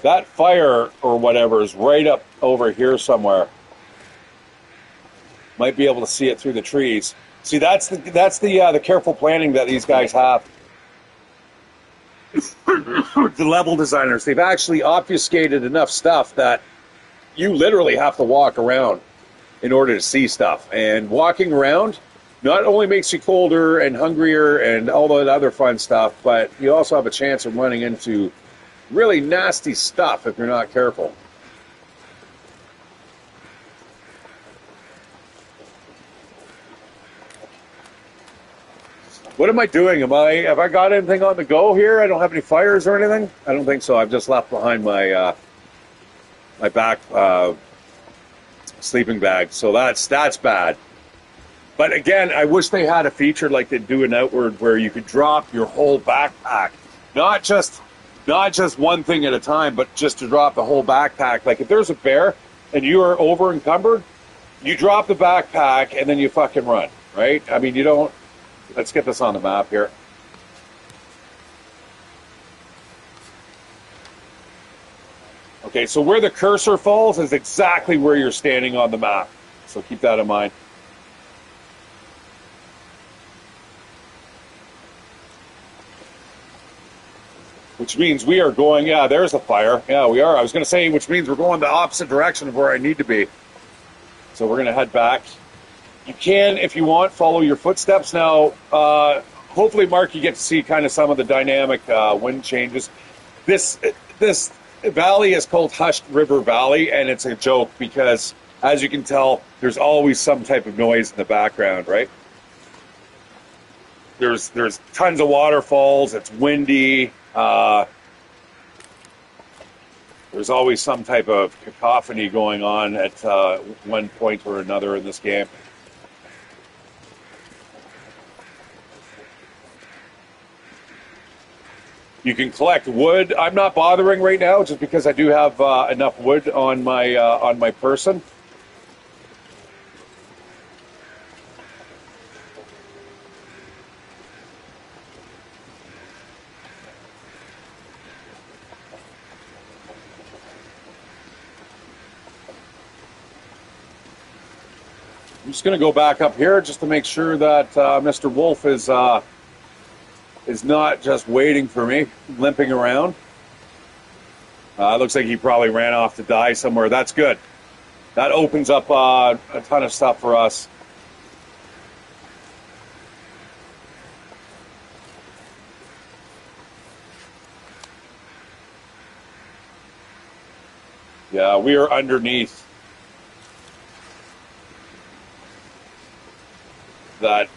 That fire or whatever is right up over here somewhere. Might be able to see it through the trees. See, that's the careful planning that these guys have. The level designers, they've actually obfuscated enough stuff that you literally have to walk around in order to see stuff. And walking around not only makes you colder and hungrier and all that other fun stuff, but you also have a chance of running into really nasty stuff if you're not careful. What am I doing? Have I got anything on the go here? I don't have any fires or anything? I don't think so. I've just left behind my my back sleeping bag. So that's bad. But again, I wish they had a feature like they do in Outward where you could drop your whole backpack. Not just one thing at a time, but just to drop the whole backpack. Like if there's a bear and you are over encumbered, you drop the backpack and then you fucking run, right? I mean, you don't. Let's get this on the map here. Okay, so where the cursor falls is exactly where you're standing on the map. So keep that in mind. Which means we are going, yeah, there's a fire. Yeah, we are. I was going to say, which means we're going the opposite direction of where I need to be. So we're going to head back. You can, if you want, follow your footsteps. Now, hopefully, Mark, you get to see kind of some of the dynamic wind changes. This valley is called Hushed River Valley, and it's a joke because as you can tell, there's always some type of noise in the background, right? There's tons of waterfalls. It's windy. There's always some type of cacophony going on at one point or another in this game. You can collect wood. I'm not bothering right now just because I do have enough wood on my person. I'm just going to go back up here just to make sure that Mr. Wolf is not just waiting for me, limping around. Looks like he probably ran off to die somewhere. That's good. That opens up a ton of stuff for us. Yeah, we are underneath that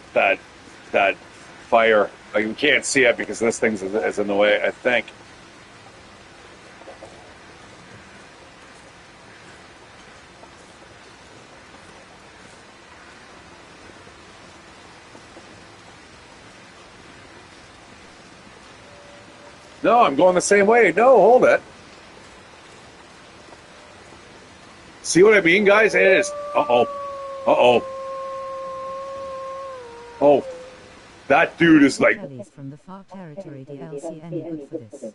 fire. Like, we can't see it because this thing is in the way, I think. No, I'm going the same way. No, hold it. See what I mean, guys? It is. Uh-oh. Uh-oh. Oh. That dude is like... From the far territory DLC any good for this?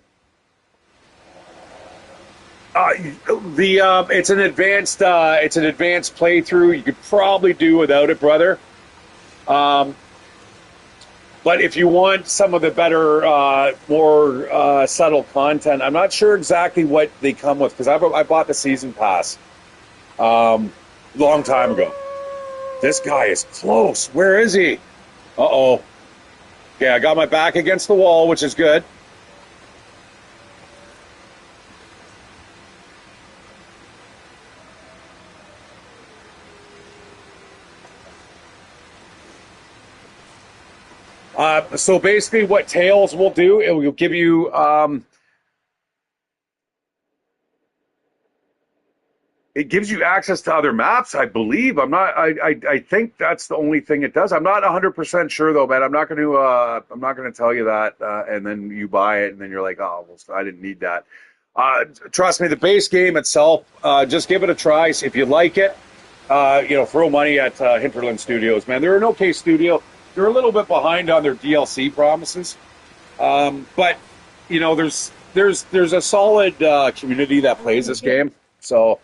It's an advanced playthrough. You could probably do without it, brother. But if you want some of the better, more subtle content, I'm not sure exactly what they come with because I bought the season pass long time ago. This guy is close. Where is he? Uh-oh. Okay, I got my back against the wall, which is good. So basically what Tails will do, it will give you... it gives you access to other maps, I believe. I think that's the only thing it does. I'm not 100% sure though, man. I'm not going to tell you that, and then you buy it, and then you're like, oh, well, I didn't need that. Trust me, the base game itself, just give it a try. See if you like it. Throw money at Hinterland Studios, man. They're an okay studio. They're a little bit behind on their DLC promises, but there's a solid community that plays this game. So.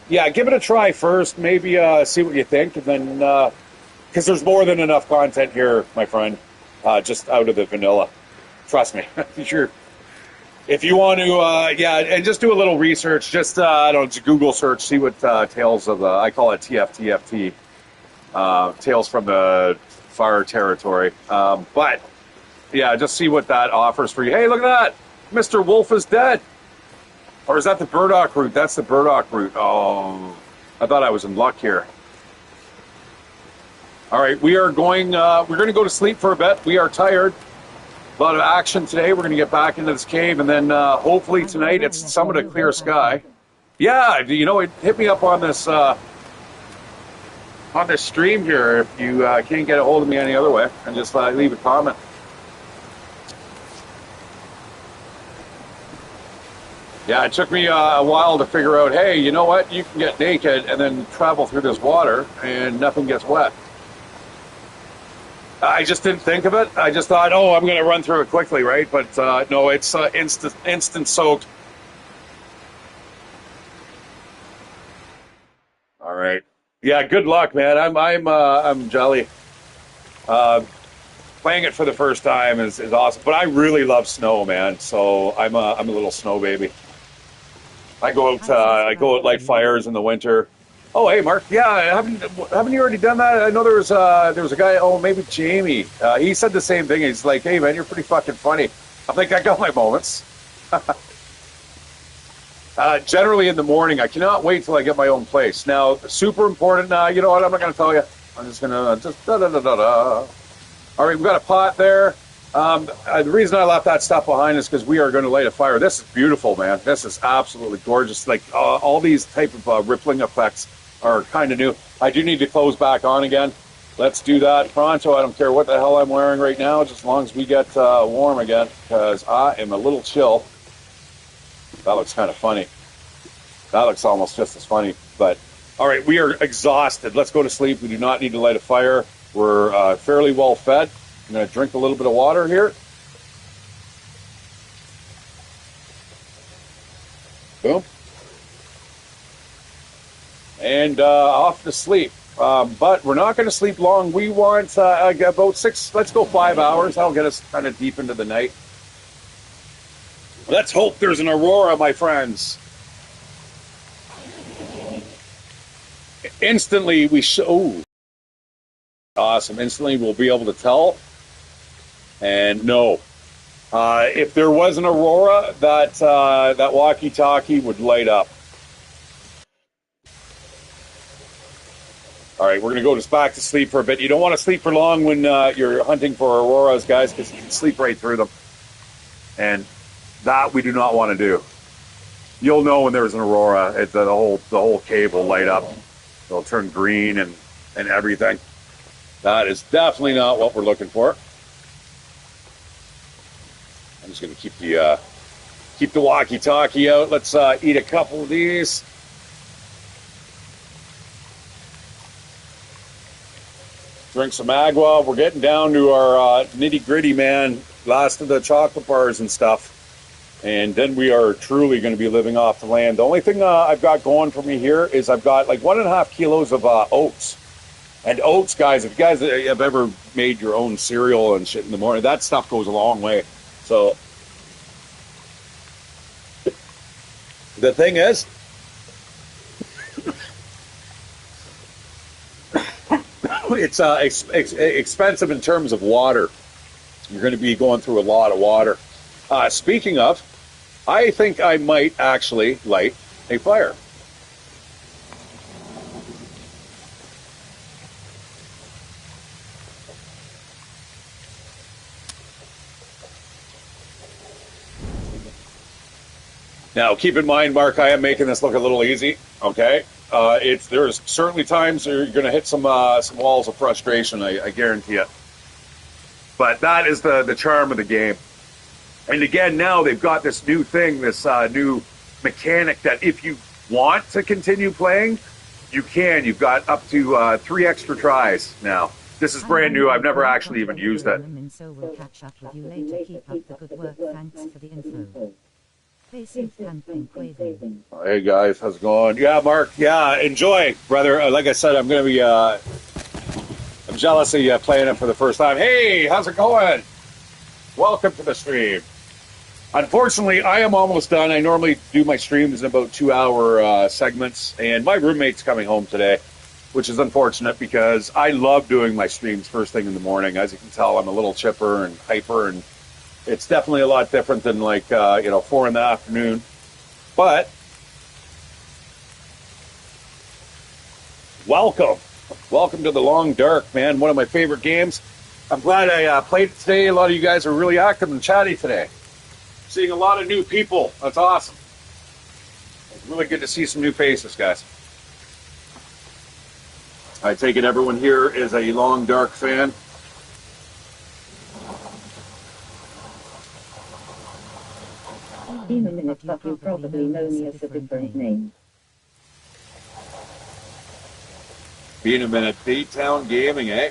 Yeah, give it a try first. Maybe see what you think, and then because there's more than enough content here, my friend, just out of the vanilla. Trust me. Sure. If you want to, and just do a little research. Just just Google search, see what Tales of the I call it TFTFT, Tales from the Far Territory. But yeah, just see what that offers for you. Hey, look at that! Mr. Wolf is dead. Or is that the Burdock route? That's the Burdock route. Oh, I thought I was in luck here. All right, we're going to go to sleep for a bit. We are tired. A lot of action today. We're going to get back into this cave, and then hopefully tonight it's somewhat a clear sky. Yeah, hit me up on this stream here if you can't get a hold of me any other way, and just leave a comment. Yeah, it took me a while to figure out, hey, you know what? You can get naked and then travel through this water and nothing gets wet. I just didn't think of it. I just thought, oh, I'm going to run through it quickly, right? But no, it's instant soak. All right. Yeah, good luck, man. I'm jolly. Playing it for the first time is awesome. But I really love snow, man. So I'm a little snow baby. I go out light fires in the winter. Oh, hey, Mark. Yeah, haven't you already done that? I know there was a guy. Oh, maybe Jamie. He said the same thing. He's like, hey, man, you're pretty fucking funny. I'm like, I got my moments. Generally in the morning. I cannot wait till I get my own place. Now, super important. You know what? I'm not going to tell you. I'm just going to just da da da da da. All right, we've got a pot there. The reason I left that stuff behind is because we are going to light a fire. This is beautiful, man. This is absolutely gorgeous. Like all these type of rippling effects are kind of new. I do need to close back on again. Let's do that pronto. I don't care what the hell I'm wearing right now, just as long as we get warm again, because I am a little chill. That looks kind of funny. That looks almost just as funny. But, all right, we are exhausted. Let's go to sleep. We do not need to light a fire. We're fairly well fed. I'm going to drink a little bit of water here. Boom. And off to sleep. But we're not going to sleep long. We want about 6, let's go 5 hours. That'll get us kind of deep into the night. Let's hope there's an aurora, my friends. Instantly, awesome. Instantly, we'll be able to tell. And no. If there was an aurora, that walkie-talkie would light up. All right, we're going to go just back to sleep for a bit. You don't want to sleep for long when you're hunting for auroras, guys, because you can sleep right through them. And that we do not want to do. You'll know when there's an aurora. The whole cave will light up. It'll turn green and everything. That is definitely not what we're looking for. I'm just going to keep the walkie-talkie out. Let's eat a couple of these. Drink some agua. We're getting down to our nitty-gritty, man. Last of the chocolate bars and stuff. And then we are truly going to be living off the land. The only thing I've got going for me here is I've got like 1.5 kilos of oats. And oats, guys, if you guys have ever made your own cereal and shit in the morning, that stuff goes a long way. So the thing is, it's expensive in terms of water. You're going to be going through a lot of water. Speaking of, I think I might actually light a fire. Now, keep in mind, Mark, I am making this look a little easy, okay? There's certainly times you're going to hit some walls of frustration, I guarantee it. But that is the charm of the game. And again, now they've got this new thing, this new mechanic that if you want to continue playing, you can. You've got up to 3 extra tries now. This is brand new. I've never actually even used it. So we'll catch up with you later. Keep up the good work. Thanks for the info. Hey guys, how's it going? Yeah, Mark. Yeah, enjoy, brother. Like I said, I'm going to be. I'm jealous of you playing it for the first time. Hey, how's it going? Welcome to the stream. Unfortunately, I am almost done. I normally do my streams in about 2-hour segments, and my roommate's coming home today, which is unfortunate because I love doing my streams first thing in the morning. As you can tell, I'm a little chipper and hyper, and it's definitely a lot different than like 4 in the afternoon. But welcome to the Long Dark, man. One of my favorite games. I'm glad I played it today. A lot of you guys are really active and chatty today. Seeing a lot of new people. That's awesome. It's really good to see some new faces, guys. I take it everyone here is a Long Dark fan. Even in the you probably know me as a different name. Being a minute, B-Town Gaming, eh?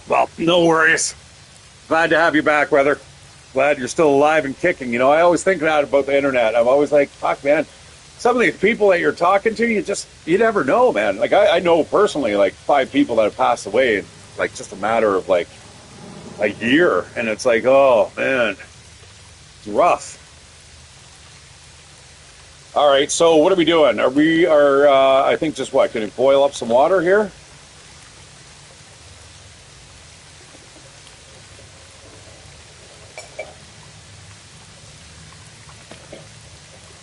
Well, no worries. Glad to have you back, brother. Glad you're still alive and kicking. You know, I always think that about the internet. I'm always like, fuck, man. Some of these people that you're talking to, you never know, man. Like, I know personally, like, 5 people that have passed away in, like, just a matter of, like, a year. And it's like, oh, man. It's rough. All right, so what are we doing? I think just what? Can we boil up some water here?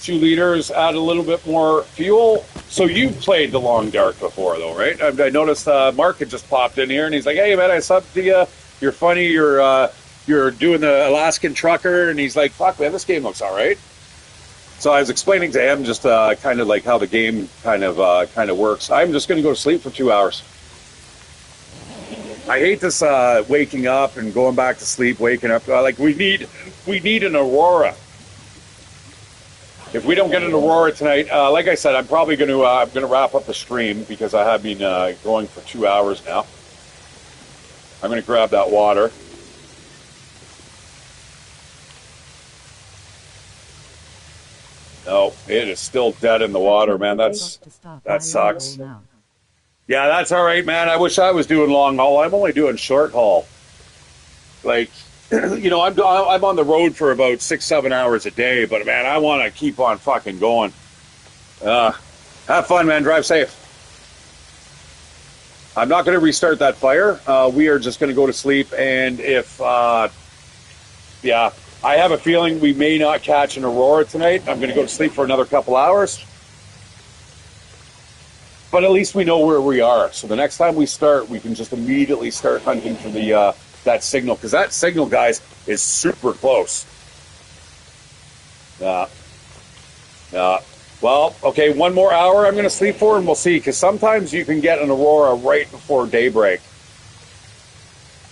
2 liters, add a little bit more fuel. So you've played the long dark before, though, right? I noticed Mark had just popped in here, and he's like, "Hey, man, I subbed to you. You're funny. You're doing the Alaskan trucker," and he's like, "Fuck, man, this game looks all right." So I was explaining to him just kind of like how the game kind of works. I'm just going to go to sleep for 2 hours. I hate this waking up and going back to sleep, waking up. Like we need an aurora. If we don't get an aurora tonight, like I said, I'm probably going to I'm going to wrap up the stream because I have been going for 2 hours now. I'm going to grab that water. No, it is still dead in the water, man. That sucks. Yeah, that's all right, man. I wish I was doing long haul. I'm only doing short haul. Like, I'm on the road for about 6-7 hours a day, but man, I want to keep on fucking going. Have fun, man. Drive safe. I'm not going to restart that fire. We are just going to go to sleep, and if I have a feeling we may not catch an aurora tonight. I'm going to go to sleep for another couple hours. But at least we know where we are. So the next time we start, we can just immediately start hunting for the that signal. Because that signal, guys, is super close. Well, okay, 1 more hour I'm going to sleep for, and we'll see. Because sometimes you can get an aurora right before daybreak.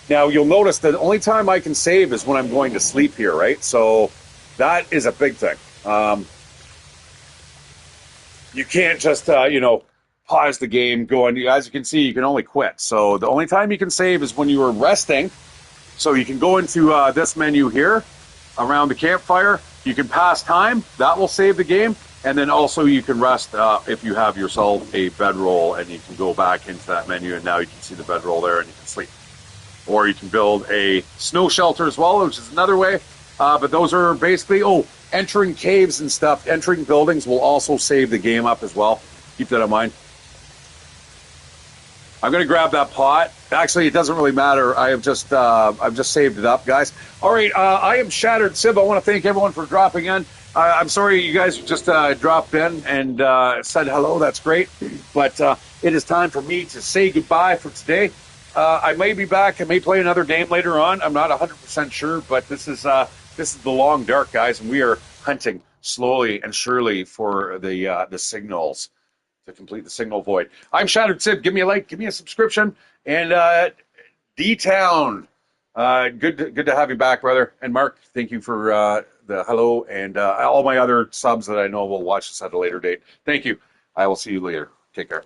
Now, you'll notice that the only time I can save is when I'm going to sleep here, right? So that is a big thing. You can't just, pause the game, go and as you can see, you can only quit. So the only time you can save is when you are resting. So you can go into this menu here around the campfire. You can pass time. That will save the game. And then also you can rest if you have yourself a bedroll, and you can go back into that menu, and now you can see the bedroll there and you can sleep. Or you can build a snow shelter as well, which is another way. But those are basically, entering caves and stuff, entering buildings will also save the game up as well. Keep that in mind. I'm going to grab that pot. Actually, it doesn't really matter. I've just saved it up, guys. All right, I am Shatteredciv. I want to thank everyone for dropping in. I'm sorry you guys just dropped in and said hello. That's great. But it is time for me to say goodbye for today. I may be back. I may play another game later on. I'm not 100% sure, but this is the long dark, guys, and we are hunting slowly and surely for the signals to complete the signal void. I'm Shatteredciv. Give me a like, give me a subscription, and D-Town. Good to have you back, brother. And Mark, thank you for the hello, and all my other subs that I know will watch this at a later date. Thank you. I will see you later. Take care.